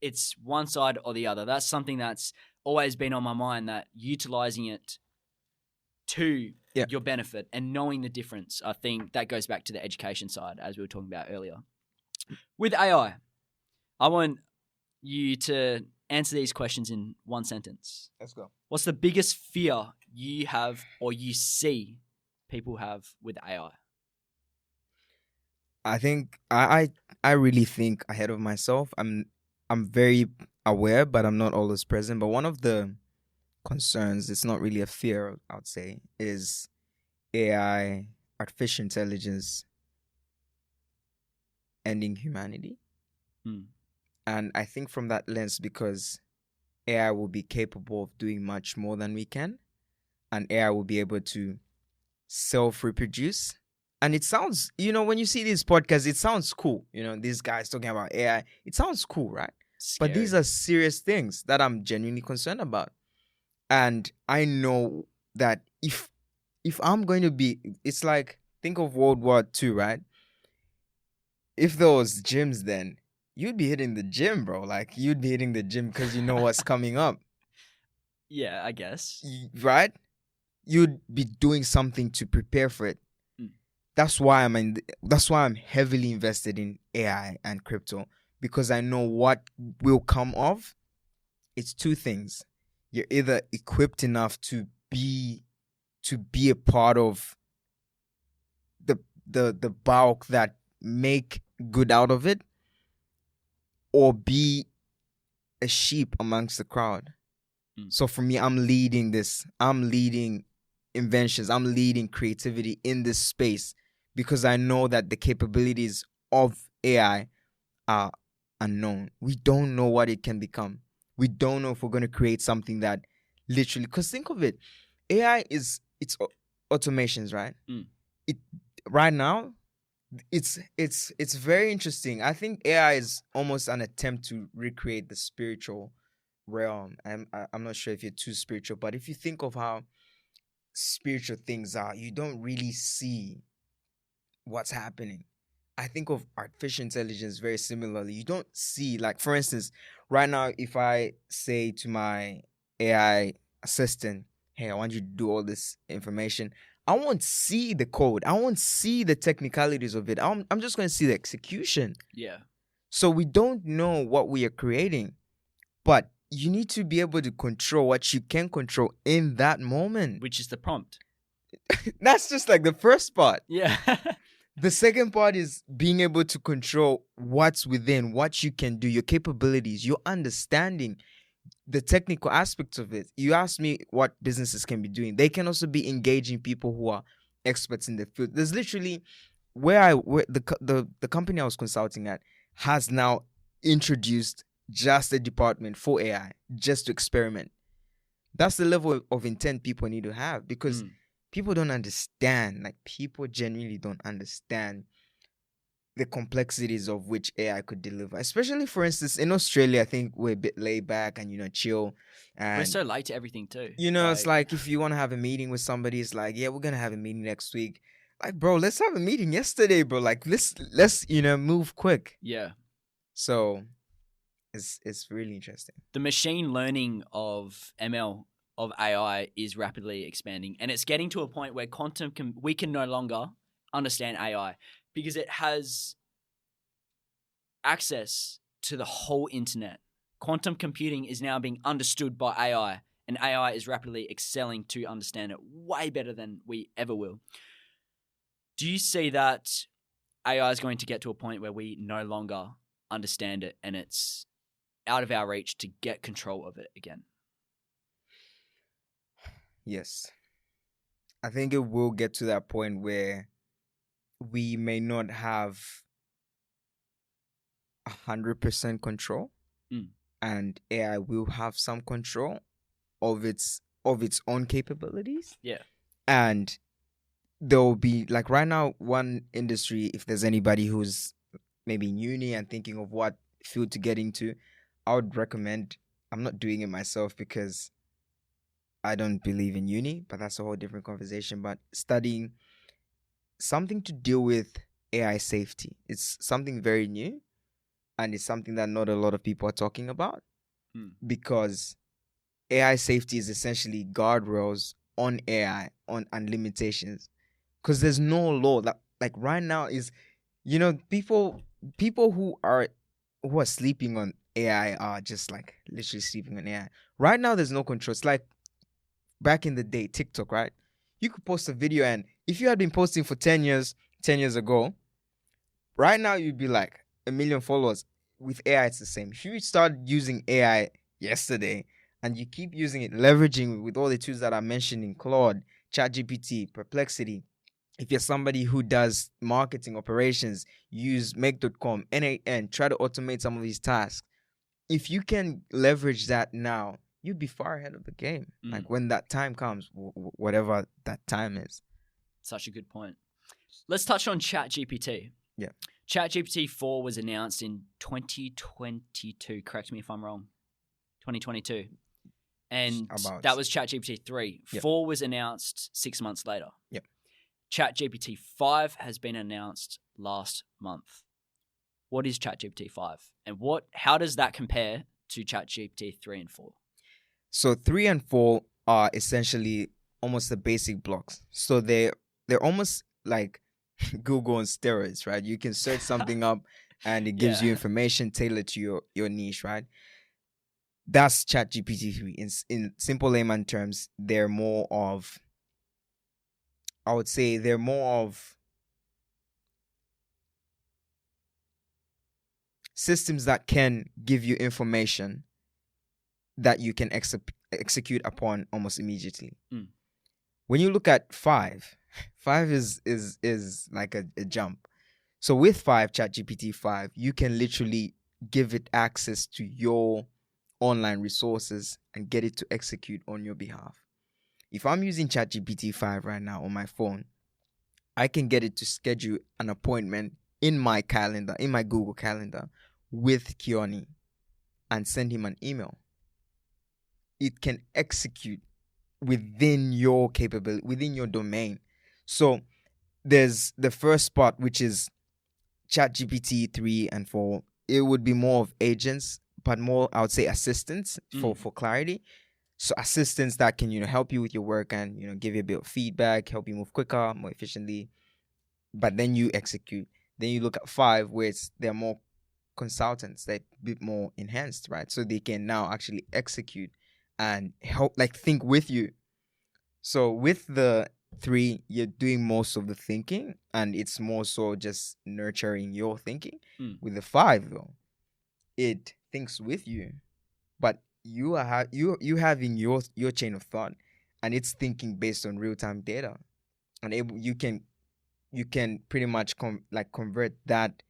It's one side or the other. That's something that's always been on my mind. That utilizing it to your benefit and knowing the difference, I think that goes back to the education side, as we were talking about earlier. With AI, I want you to answer these questions in one sentence. Let's go. What's the biggest fear you have or you see people have with AI? I think I really think ahead of myself. I'm very aware, but I'm not always present. But one of the concerns, it's not really a fear, I would say, is AI, artificial intelligence, ending humanity. And I think from that lens, because AI will be capable of doing much more than we can, and AI will be able to self-reproduce. And it sounds, when you see these podcasts, it sounds cool. These guys talking about AI, it sounds cool, right? Scary. But these are serious things that I'm genuinely concerned about. And I know that if I'm going to be, it's like, think of World War II, right? If there was gyms then, you'd be hitting the gym, bro. Like, you'd be hitting the gym because you know what's coming up. Yeah, I guess. Right? You'd be doing something to prepare for it. That's why I'm heavily invested in AI and crypto, because I know what will come of. It's two things. You're either equipped enough to be a part of the bulk that make good out of it, or be a sheep amongst the crowd. So for me, I'm leading this. I'm leading inventions. I'm leading creativity in this space, because I know that the capabilities of AI are unknown. We don't know what it can become. We don't know if we're going to create something that literally. Because think of it, AI is automations, right? Mm. It right now, it's very interesting. I think AI is almost an attempt to recreate the spiritual realm. I'm not sure if you're too spiritual, but if you think of how spiritual things are, you don't really see what's happening. I think of artificial intelligence very similarly. You don't see, like, for instance, right now, if I say to my AI assistant, hey, I want you to do all this information, I won't see the code. I won't see the technicalities of it. I'm just going to see the execution. Yeah. So we don't know what we are creating, but you need to be able to control what you can control in that moment. Which is the prompt. That's just like the first part. Yeah. The second part is being able to control what's within, what you can do, your capabilities, your understanding, the technical aspects of it. You asked me what businesses can be doing. They can also be engaging people who are experts in the field. There's literally where the company I was consulting at has now introduced just a department for AI, just to experiment. That's the level of intent people need to have, because people don't understand. Like, people genuinely don't understand the complexities of which AI could deliver. Especially, for instance, in Australia, I think we're a bit laid back and, chill. And We're so late to everything too. it's like if you want to have a meeting with somebody, it's like, yeah, we're gonna have a meeting next week. Like, bro, let's have a meeting yesterday, bro. Like, let's move quick. Yeah. So it's really interesting. The machine learning of ML, of AI, is rapidly expanding, and it's getting to a point where we can no longer understand AI because it has access to the whole internet. Quantum computing is now being understood by AI, and AI is rapidly excelling to understand it way better than we ever will. Do you see that AI is going to get to a point where we no longer understand it and it's out of our reach to get control of it again? Yes. I think it will get to that point where we may not have 100% control, and AI will have some control of its own capabilities. Yeah. And there will be, like, right now, one industry, if there's anybody who's maybe in uni and thinking of what field to get into, I would recommend, I'm not doing it myself because I don't believe in uni, but that's a whole different conversation, but studying something to deal with AI safety. It's something very new, and it's something that not a lot of people are talking about, because AI safety is essentially guardrails on AI and limitations, because there's no law that, like, right now is, people who are sleeping on AI are just like literally sleeping on AI. Right now, there's no control. It's like back in the day, TikTok, right? You could post a video, and if you had been posting for 10 years ago, right now you'd be like 1 million followers. With AI, it's the same. If you start using AI yesterday and you keep using it, leveraging with all the tools that I mentioned in Claude, ChatGPT, Perplexity, if you're somebody who does marketing operations, use make.com, NAN, try to automate some of these tasks. If you can leverage that now, you'd be far ahead of the game. Like, when that time comes, whatever that time is. Such a good point. Let's touch on ChatGPT. Yeah. ChatGPT 4 was announced in 2022. Correct me if I'm wrong. 2022. And that was ChatGPT 3. Yep. 4 was announced 6 months later. Yep. ChatGPT 5 has been announced last month. What is ChatGPT 5? And how does that compare to ChatGPT 3 and 4? So 3 and 4 are essentially almost the basic blocks. So they're almost like Google on steroids, right? You can search something up and it gives you information tailored to your niche, right? That's ChatGPT 3. In simple layman terms, they're more of systems that can give you information that you can execute upon almost immediately. When you look at 5 is like a jump. So with 5, ChatGPT 5, you can literally give it access to your online resources and get it to execute on your behalf. If I'm using ChatGPT 5 right now on my phone, I can get it to schedule an appointment in my calendar, in my Google Calendar, with Keone and send him an email. It can execute within your capability, within your domain. So there's the first part, which is ChatGPT 3 and 4. It would be more of agents, but more, I would say, assistants for clarity. So assistants that can, help you with your work and, give you a bit of feedback, help you move quicker, more efficiently. But then you execute. Then you look at 5, where they're more consultants, they're a bit more enhanced, right? So they can now actually execute and help, like, think with you. So with the 3, you're doing most of the thinking, and it's more so just nurturing your thinking. With the 5, though, it thinks with you, but you are you having your chain of thought, and it's thinking based on real time data, and you can pretty much convert that.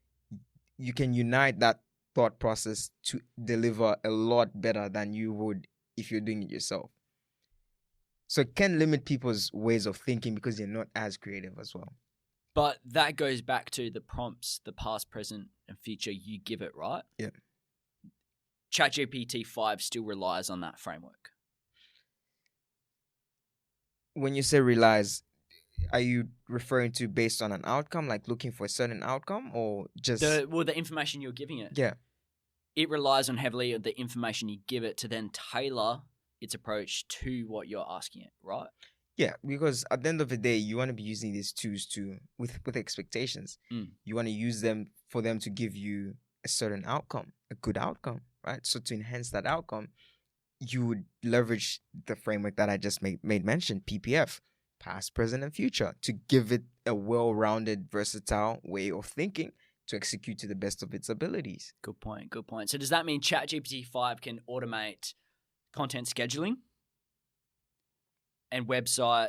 You can unite that thought process to deliver a lot better than you would if you're doing it yourself. So it can limit people's ways of thinking because they're not as creative as well. But that goes back to the prompts, the past, present, and future you give it, right? Yeah. ChatGPT 5 still relies on that framework. When you say relies, are you referring to based on an outcome, like looking for a certain outcome, or just the information you're giving it? Yeah. It relies on heavily on the information you give it to then tailor its approach to what you're asking it, right? Yeah, because at the end of the day, you want to be using these tools with expectations. You want to use them for them to give you a certain outcome, a good outcome, right? So to enhance that outcome, you would leverage the framework that I just made mention, PPF, past, present, and future, to give it a well-rounded, versatile way of thinking to execute to the best of its abilities. Good point. So does that mean ChatGPT 5 can automate content scheduling and website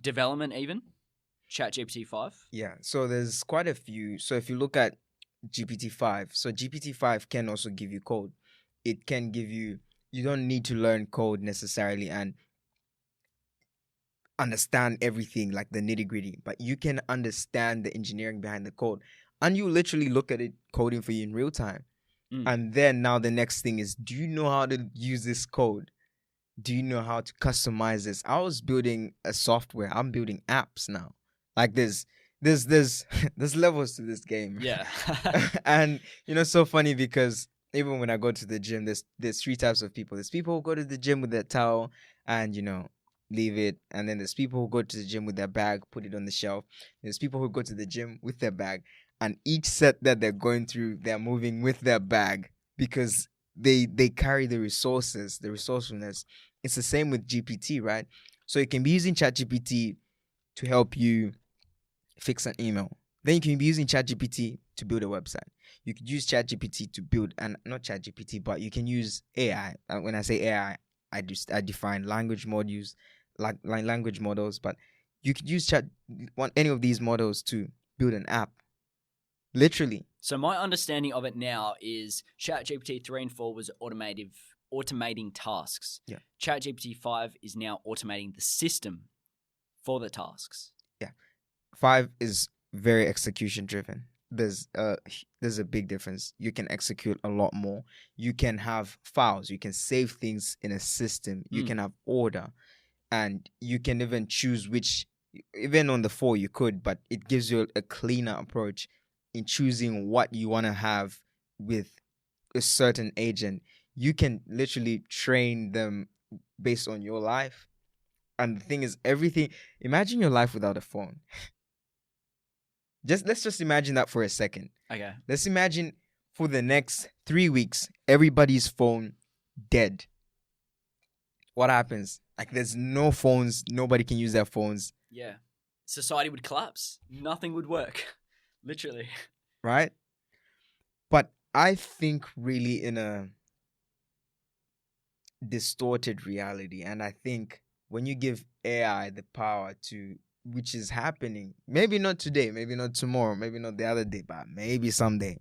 development even? ChatGPT 5? Yeah, so there's quite a few. So if you look at GPT-5, so GPT-5 can also give you code. It can give you don't need to learn code necessarily and understand everything, like the nitty-gritty, but you can understand the engineering behind the code, and you literally look at it coding for you in real time. And then now the next thing is, do you know how to use this code? Do you know how to customize this? I was building a software. I'm building apps now. Like there's levels to this game. Yeah. And so funny because even when I go to the gym, there's 3 types of people. There's people who go to the gym with their towel and leave it, and then there's people who go to the gym with their bag, put it on the shelf. There's people who go to the gym with their bag, and each set that they're going through, they're moving with their bag because they carry the resources, the resourcefulness. It's the same with GPT, right? So you can be using ChatGPT to help you fix an email. Then you can be using ChatGPT to build a website. You could use ChatGPT to build, and not ChatGPT, but you can use AI. When I say AI, I define language models, language models, but you could use any of these models to build an app. Literally. So my understanding of it now is ChatGPT 3 and 4 was automating tasks. Yeah. ChatGPT 5 is now automating the system for the tasks. Yeah. 5 is very execution driven. There's a big difference. You can execute a lot more. You can have files. You can save things in a system. You can have order, and you can even choose which. Even on the 4 you could, but it gives you a cleaner approach in choosing what you want to have with a certain agent. You can literally train them based on your life. And the thing is, everything. Imagine your life without a phone. Let's just imagine that for a second. Okay. Let's imagine for the next 3 weeks, everybody's phone dead. What happens? Like, there's no phones. Nobody can use their phones. Yeah. Society would collapse. Nothing would work. Literally. Right? But I think really in a distorted reality. And I think when you give AI the power to, which is happening, maybe not today, maybe not tomorrow, maybe not the other day, but maybe someday,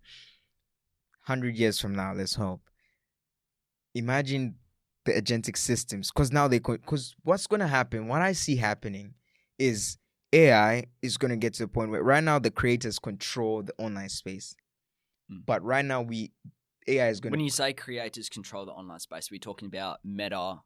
100 years from now, let's hope. imagine the agentic systems, because now because what's going to happen, what I see happening is AI is going to get to the point where right now the creators control the online space. But right now AI is going to... When you say creators control the online space, are we talking about Meta,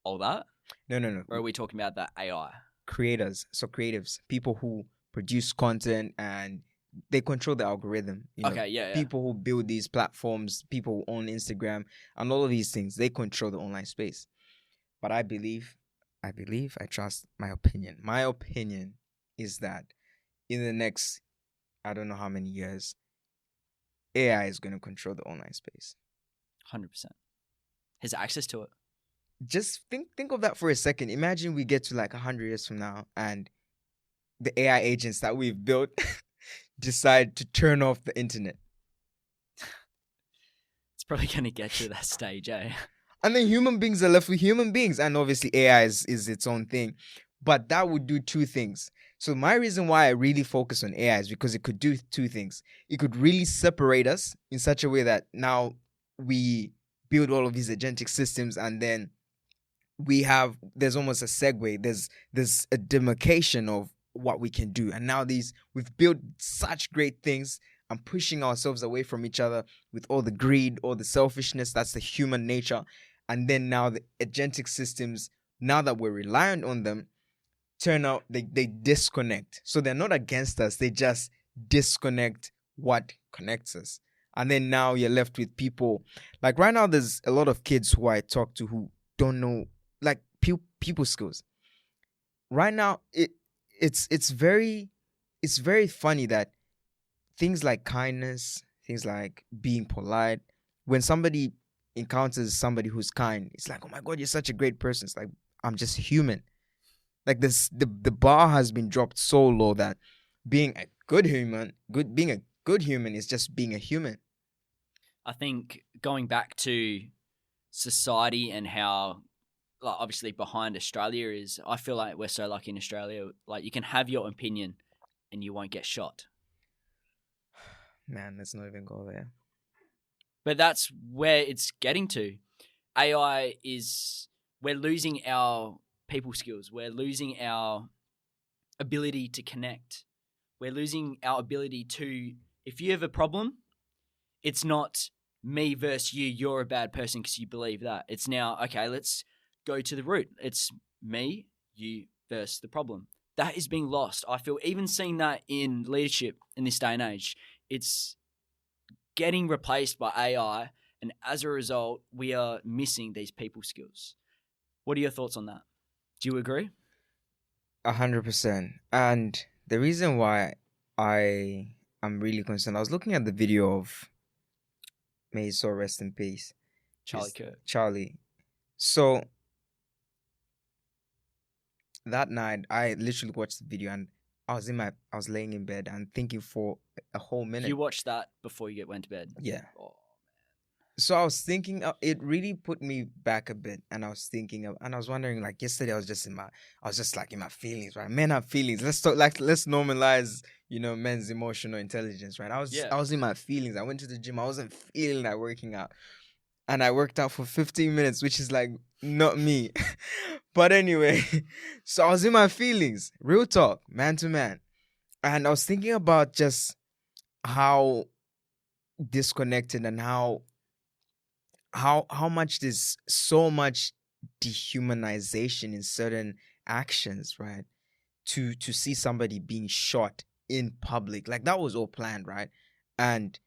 all that? No. Or are we talking about the AI? Creators, so creatives, people who produce content, and they control the algorithm. Okay, yeah. People who build these platforms, people who own Instagram, and all of these things, they control the online space. But I trust my opinion. My opinion is that in the next, I don't know how many years, AI is going to control the online space. 100%. Has access to it. Just think of that for a second. Imagine we get to like 100 years from now and the AI agents that we've built decide to turn off the internet. It's probably going to get to that stage, eh? And then human beings are left with human beings. And obviously AI is its own thing. But that would do two things. So my reason why I really focus on AI is because it could do two things. It could really separate us in such a way that now we build all of these agentic systems, and then there's almost a segue. There's a demarcation of what we can do. And now we've built such great things and pushing ourselves away from each other with all the greed, all the selfishness. That's the human nature. And then now the agentic systems, now that we're reliant on them, turn out they disconnect. So they're not against us. They just disconnect what connects us. And then now you're left with people. Like right now, there's a lot of kids who I talk to who don't know, like, people skills. Right now, it's very funny that things like kindness, things like being polite, when somebody encounters somebody who's kind, it's like, oh my God, you're such a great person. It's like, I'm just human. Like the bar has been dropped so low that being a good human is just being a human. I think going back to society and how, like, obviously behind Australia is, I feel like we're so lucky in Australia. Like, you can have your opinion and you won't get shot. Man, let's not even go there. But that's where it's getting to. AI we're losing our people skills. We're losing our ability to connect. We're losing our ability to, if you have a problem, it's not me versus you, you're a bad person because you believe that. It's now, okay, let's go to the root. It's me, you versus the problem. That is being lost. I feel even seeing that in leadership in this day and age, it's getting replaced by AI, and as a result, we are missing these people skills. What are your thoughts on that? Do you agree? 100%. And the reason why I am really concerned, I was looking at the video of, may his soul rest in peace, Charlie. So that night, I literally watched the video, and I was laying in bed and thinking for a whole minute. You watched that before you went to bed? Yeah. Oh. So I was thinking, it really put me back a bit, and I was thinking and I was wondering, like, yesterday I was just in my feelings, right? Men have feelings. Let's normalize, men's emotional intelligence, right? I was in my feelings. I went to the gym. I wasn't feeling like working out, and I worked out for 15 minutes, which is like not me. But anyway, so I was in my feelings, real talk, man to man, and I was thinking about just how disconnected and how much there's so much dehumanization in certain actions, right? To see somebody being shot in public, like that was all planned, right? And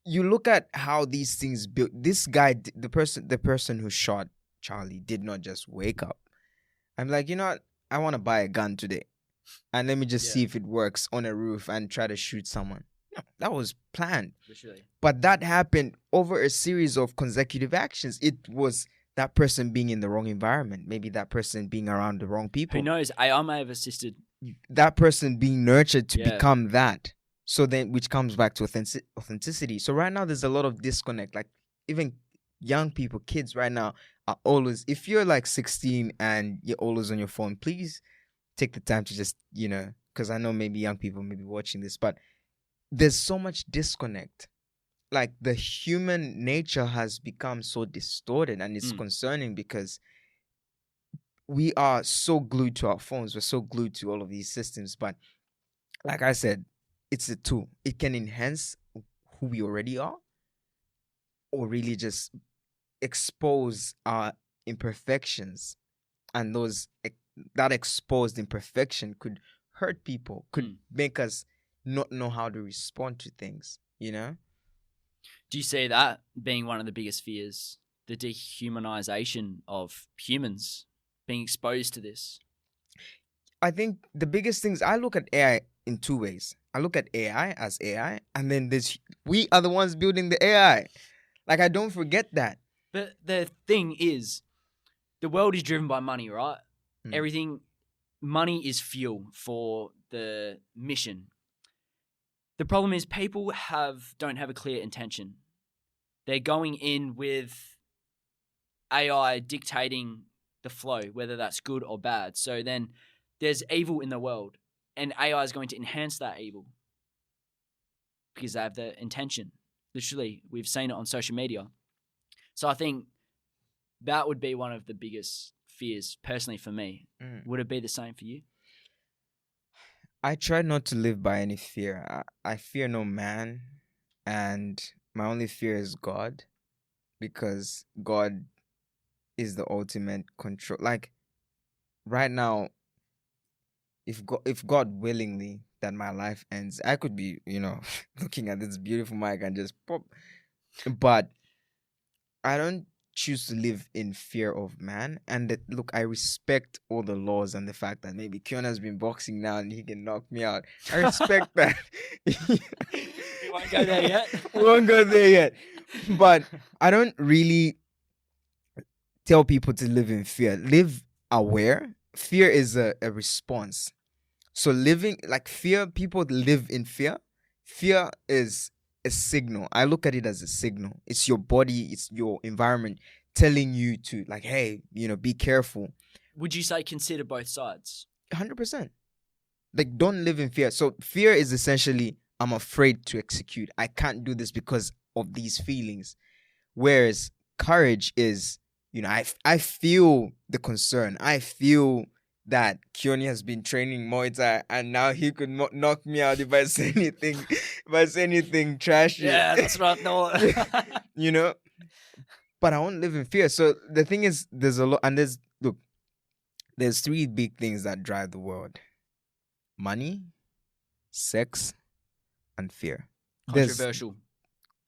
you look at how these things built. This guy, the person who shot Charlie, did not just wake up. I'm like, you know what? I want to buy a gun today, and let me just see if it works on a roof and try to shoot someone. No, that was planned. Literally. But that happened over a series of consecutive actions. It was that person being in the wrong environment. Maybe that person being around the wrong people. Who knows? AI may have assisted. That person being nurtured to become that. So then, which comes back to authenticity. So right now, there's a lot of disconnect. Like, even young people, kids right now are always, if you're like 16 and you're always on your phone, please take the time to just, because I know maybe young people may be watching this, but there's so much disconnect. like the human nature has become so distorted, and it's Mm. concerning because we are so glued to our phones. We're so glued to all of these systems. But like I said, it's a tool. It can enhance who we already are, or really just expose our imperfections. And that exposed imperfection could hurt people, could make us not know how to respond to things, you know? Do you see that being one of the biggest fears? The dehumanization of humans being exposed to this? I think the biggest things, I look at AI in two ways. I look at AI as AI, and then we are the ones building the AI. Like, I don't forget that. But the thing is, the world is driven by money, right? Money is fuel for the mission. The problem is people don't have a clear intention. They're going in with AI dictating the flow, whether that's good or bad. So then there's evil in the world, and AI is going to enhance that evil because they have the intention. Literally, we've seen it on social media. So I think that would be one of the biggest fears, personally, for me. Would it be the same for you? I try not to live by any fear. I fear no man, and my only fear is God, because God is the ultimate control. Like, right now, if God willingly that my life ends, I could be, looking at this beautiful mic and just pop. But I don't choose to live in fear of man. And look, I respect all the laws and the fact that maybe Kiona's been boxing now and he can knock me out. I respect that. We won't go there yet. We won't go there yet. But I don't really tell people to live in fear. Live aware. Fear is a response. So living like fear, people live in fear. Fear is a signal. I look at it as a signal. It's your body, it's your environment telling you to, like, hey, be careful. Would you say consider both sides? 100%. Like, don't live in fear. So fear is essentially, I'm afraid to execute. I can't do this because of these feelings. Whereas courage is, I feel the concern. I feel that Keone has been training Muay Thai and now he could knock me out if I say anything trashy. Yeah, that's what I thought. But I won't live in fear. So the thing is, there's a lot, and there's three big things that drive the world: money, sex, and fear. Controversial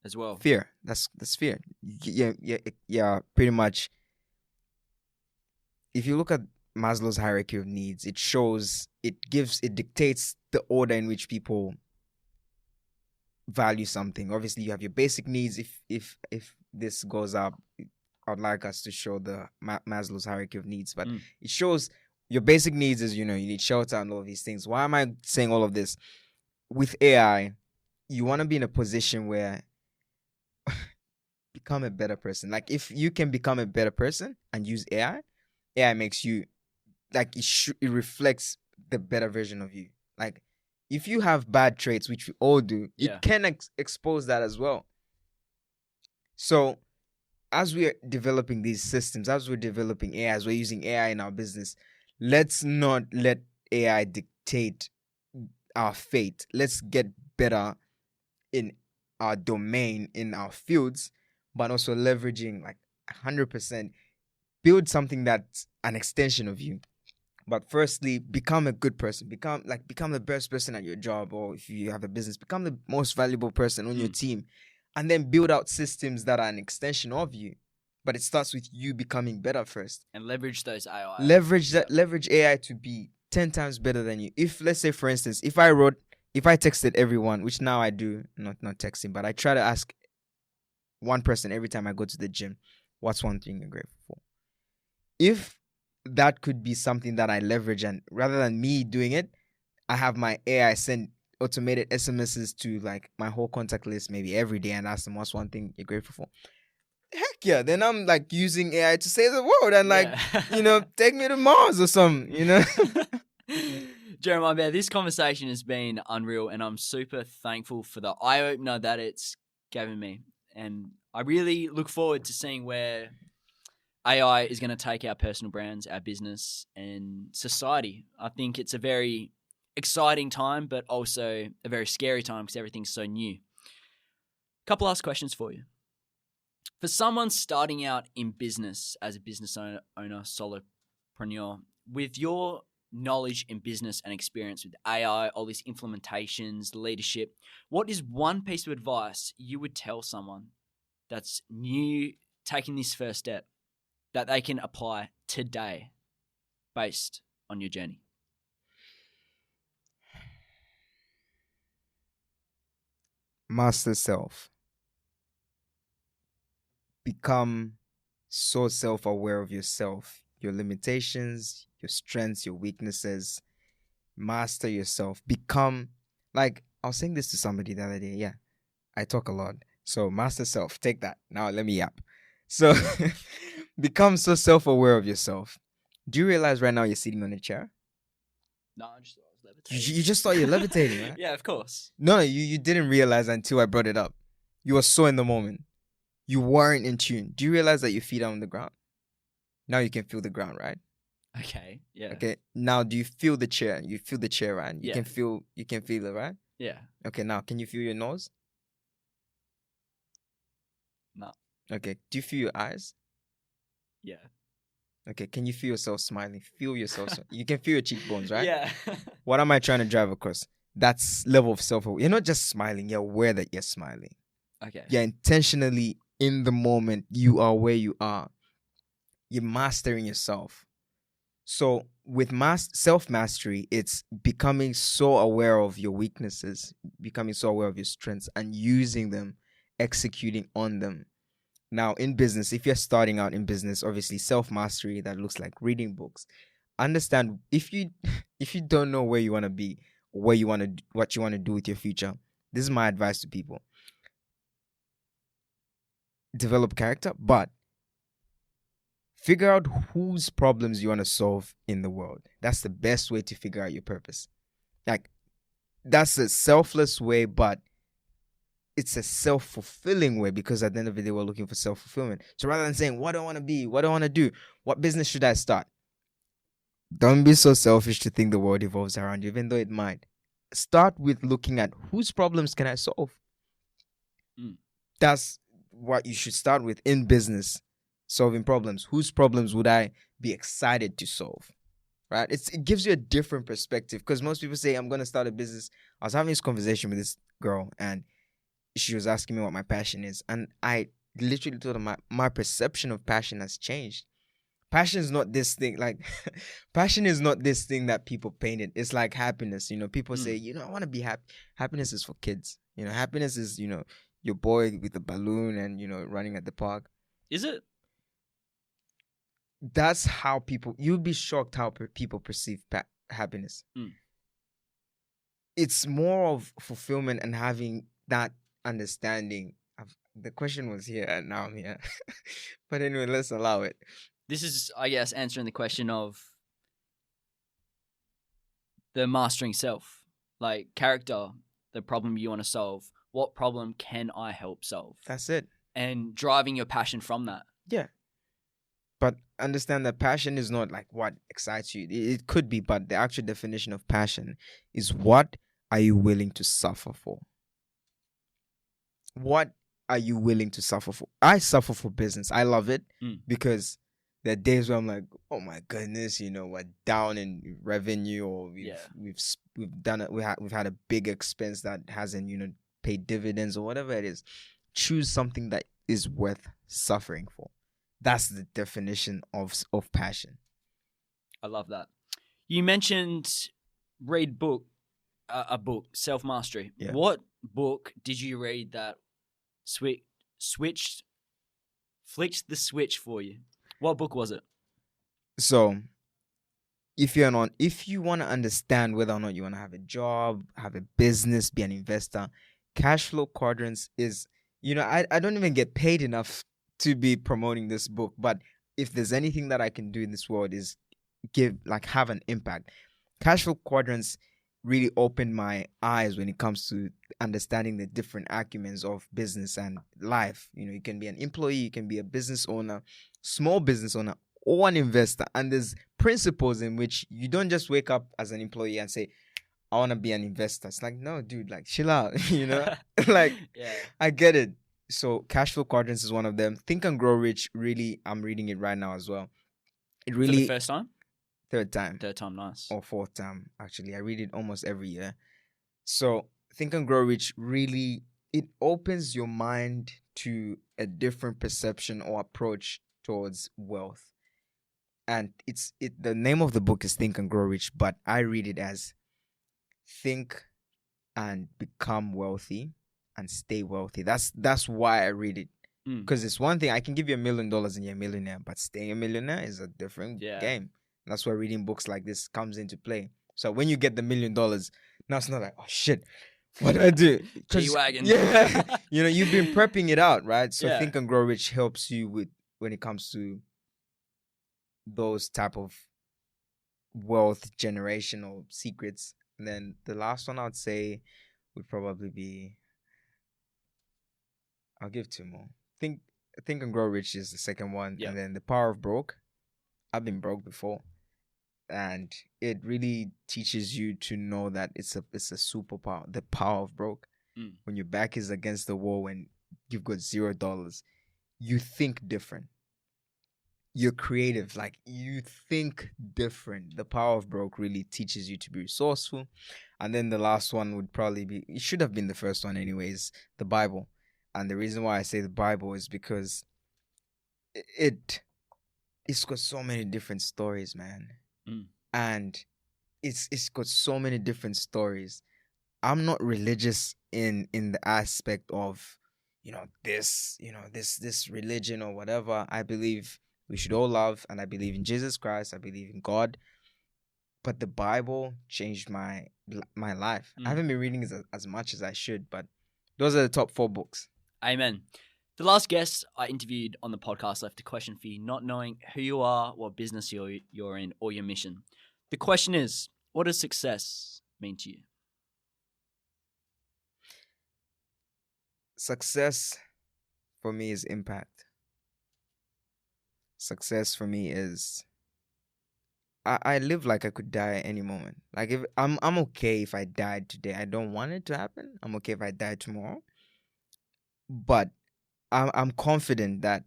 as well. Fear. That's fear. Yeah. Pretty much. If you look at Maslow's hierarchy of needs, it dictates the order in which people value something. Obviously, you have your basic needs. If this goes up, I'd like us to show the Maslow's hierarchy of needs, but it shows your basic needs is, you need shelter and all of these things. Why am I saying all of this? With AI, you want to be in a position where become a better person. Like, if you can become a better person and use AI makes you, like, it reflects the better version of you. Like, if you have bad traits, which we all do, it can expose that as well. So as we are developing these systems, as we're developing AI, as we're using AI in our business, let's not let AI dictate our fate. Let's get better in our domain, in our fields, but also leveraging, like, 100%. Build something that's an extension of you. But firstly, become a good person. Become the best person at your job, or if you have a business, become the most valuable person on your team. And then build out systems that are an extension of you. But it starts with you becoming better first. And leverage those AI. Leverage AI to be 10 times better than you. If, let's say, for instance, if I texted everyone, which now I do, not texting, but I try to ask one person every time I go to the gym, what's one thing you're grateful for? If that could be something that I leverage, and rather than me doing it, I have my AI send automated SMSs to, like, my whole contact list maybe every day and ask them what's one thing you're grateful for. Heck yeah, then I'm, like, using AI to save the world and, like, take me to Mars or something, Jeremiah, this conversation has been unreal, and I'm super thankful for the eye-opener that it's given me. And I really look forward to seeing where AI is going to take our personal brands, our business, and society. I think it's a very exciting time, but also a very scary time because everything's so new. Couple last questions for you. For someone starting out in business as a business owner, solopreneur, with your knowledge in business and experience with AI, all these implementations, leadership, what is one piece of advice you would tell someone that's new, taking this first step, that they can apply today based on your journey? Master self. Become so self-aware of yourself, your limitations, your strengths, your weaknesses. Master yourself. Become, like, I was saying this to somebody the other day. Yeah, I talk a lot. So master self, take that. Now let me yap. So become so self-aware of yourself. Do you realize right now you're sitting on a chair? No, I just thought I was levitating. You just thought you're levitating, right? Yeah, of course. No, you didn't realize until I brought it up. You were so in the moment. You weren't in tune. Do you realize that your feet are on the ground? Now you can feel the ground, right? Okay, yeah. Okay. Now do you feel the chair? You feel the chair, right? You Yeah. can feel it, right? Yeah. Okay, now can you feel your nose? No. Okay. Do you feel your eyes? Yeah. Okay. Can you feel yourself smiling? Feel yourself. You can feel your cheekbones, right? Yeah. What am I trying to drive across? That's level of self-aware. You're not just smiling. You're aware that you're smiling. Okay. You're intentionally in the moment. You are where you are. You're mastering yourself. So with self-mastery, it's becoming so aware of your weaknesses, becoming so aware of your strengths and using them, executing on them. Now, in business, if you're starting out in business, obviously self-mastery, that looks like reading books. Understand, if you don't know where you want to be, what you want to do with your future, this is my advice to people. Develop character, but figure out whose problems you want to solve in the world. That's the best way to figure out your purpose. Like, that's a selfless way, but it's a self-fulfilling way, because at the end of the day, we're looking for self-fulfillment. So rather than saying, what do I want to be? What do I want to do? What business should I start? Don't be so selfish to think the world evolves around you, even though it might. Start with looking at whose problems can I solve? That's what you should start with in business. Solving problems. Whose problems would I be excited to solve? Right? It gives you a different perspective, because most people say, I'm going to start a business. I was having this conversation with this girl, and she was asking me what my passion is. And I literally told her my perception of passion has changed. Passion is not this thing, like, passion is not this thing that people paint it. It's like happiness. People say, I want to be happy. Happiness is for kids. Happiness is, your boy with the balloon and, running at the park. Is it? That's how you'll be shocked how people perceive happiness. It's more of fulfillment and having that understanding. The question was here and now I'm here. But anyway, let's allow it. This is, I guess, answering the question of the mastering self, like character, the problem you want to solve. What problem can I help solve? That's it. And driving your passion from that. Yeah. But understand that passion is not like what excites you. It could be, but the actual definition of passion is, what are you willing to suffer for? What are you willing to suffer for? I suffer for business. I love it because there are days where I'm like, oh my goodness, we're down in revenue, or we've done it. We've had a big expense that hasn't paid dividends or whatever it is. Choose something that is worth suffering for. That's the definition of passion. I love that. You mentioned read a book, self-mastery. Yeah. What book did you read that flicked the switch for you? What book was it? So, if you want to understand whether or not you want to have a job, have a business, be an investor, cash flow quadrants is, I don't even get paid enough to be promoting this book, but if there's anything that I can do in this world is have an impact. Cash flow quadrants really opened my eyes when it comes to understanding the different acumens of business and life. You know, you can be an employee, you can be a business owner, small business owner, or an investor. And there's principles in which you don't just wake up as an employee and say, I want to be an investor. It's like, no, dude, like chill out, you know? Like, Yeah. I get it. So cash flow quadrants is one of them. Think and Grow Rich, really, I'm reading it right now as well. It For the really, first time? third time Third time, nice. or fourth time, actually. I read it almost every year. So Think and Grow Rich really, it opens your mind to a different perception or approach towards wealth. And the name of the book is Think and Grow Rich, but I read it as Think and Become Wealthy and Stay Wealthy. That's why I read it. Because it's one thing, I can give you $1 million and you're a millionaire, but staying a millionaire is a different game. That's why reading books like this comes into play. So when you get the $1 million, now it's not like, oh shit, what do I do? G-Wagon. Yeah. You know, you've been prepping it out, right? So Yeah. Think and Grow Rich helps you with when it comes to those type of wealth generational secrets. And then the last one I'd say would probably be, I'll give two more. Think and Grow Rich is the second one. Yep. And then The Power of Broke. I've been broke before. And it really teaches you to know that it's a superpower, the power of broke. When your back is against the wall, when you've got $0, you think different. You're creative, like you think different. The Power of Broke really teaches you to be resourceful. And then the last one would probably be, it should have been the first one anyways, the Bible. And the reason why I say the Bible is because it's got so many different stories, man. And it's got so many different stories. I'm not religious in the aspect of, this religion or whatever. I believe we should all love, and I believe in Jesus Christ. I believe in God. But the Bible changed my life. I haven't been reading as much as I should, but those are the top 4 books. Amen. The last guest I interviewed on the podcast left a question for you, not knowing who you are, what business you're in, or your mission. The question is, what does success mean to you? Success for me is impact. Success for me is, I live like I could die at any moment. Like if I'm okay if I died today. I don't want it to happen. I'm okay if I die tomorrow. But I'm confident that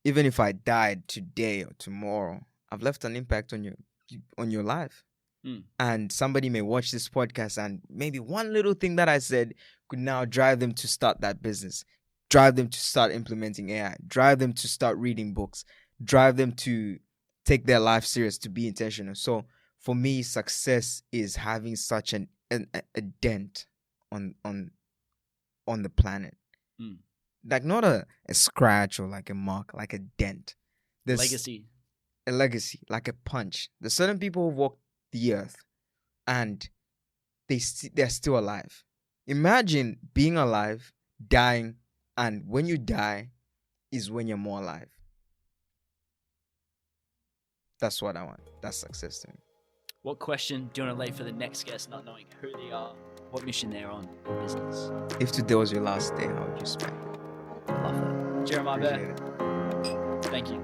even if I died today or tomorrow, I've left an impact on your life. And somebody may watch this podcast and maybe one little thing that I said could now drive them to start that business, drive them to start implementing AI, drive them to start reading books, drive them to take their life serious, to be intentional. So for me, success is having such a dent on the planet. Like not a scratch or like a mark, like a dent. There's Legacy. A legacy, like a punch. There's certain people who walk the earth and they're still alive. Imagine being alive, dying, and when you die is when you're more alive. That's what I want. That's success to me. What question do you want to lay for the next guest, not knowing who they are, what mission they're on in business? If today was your last day, how would you spend it? Love that. Jeremiah, thank you.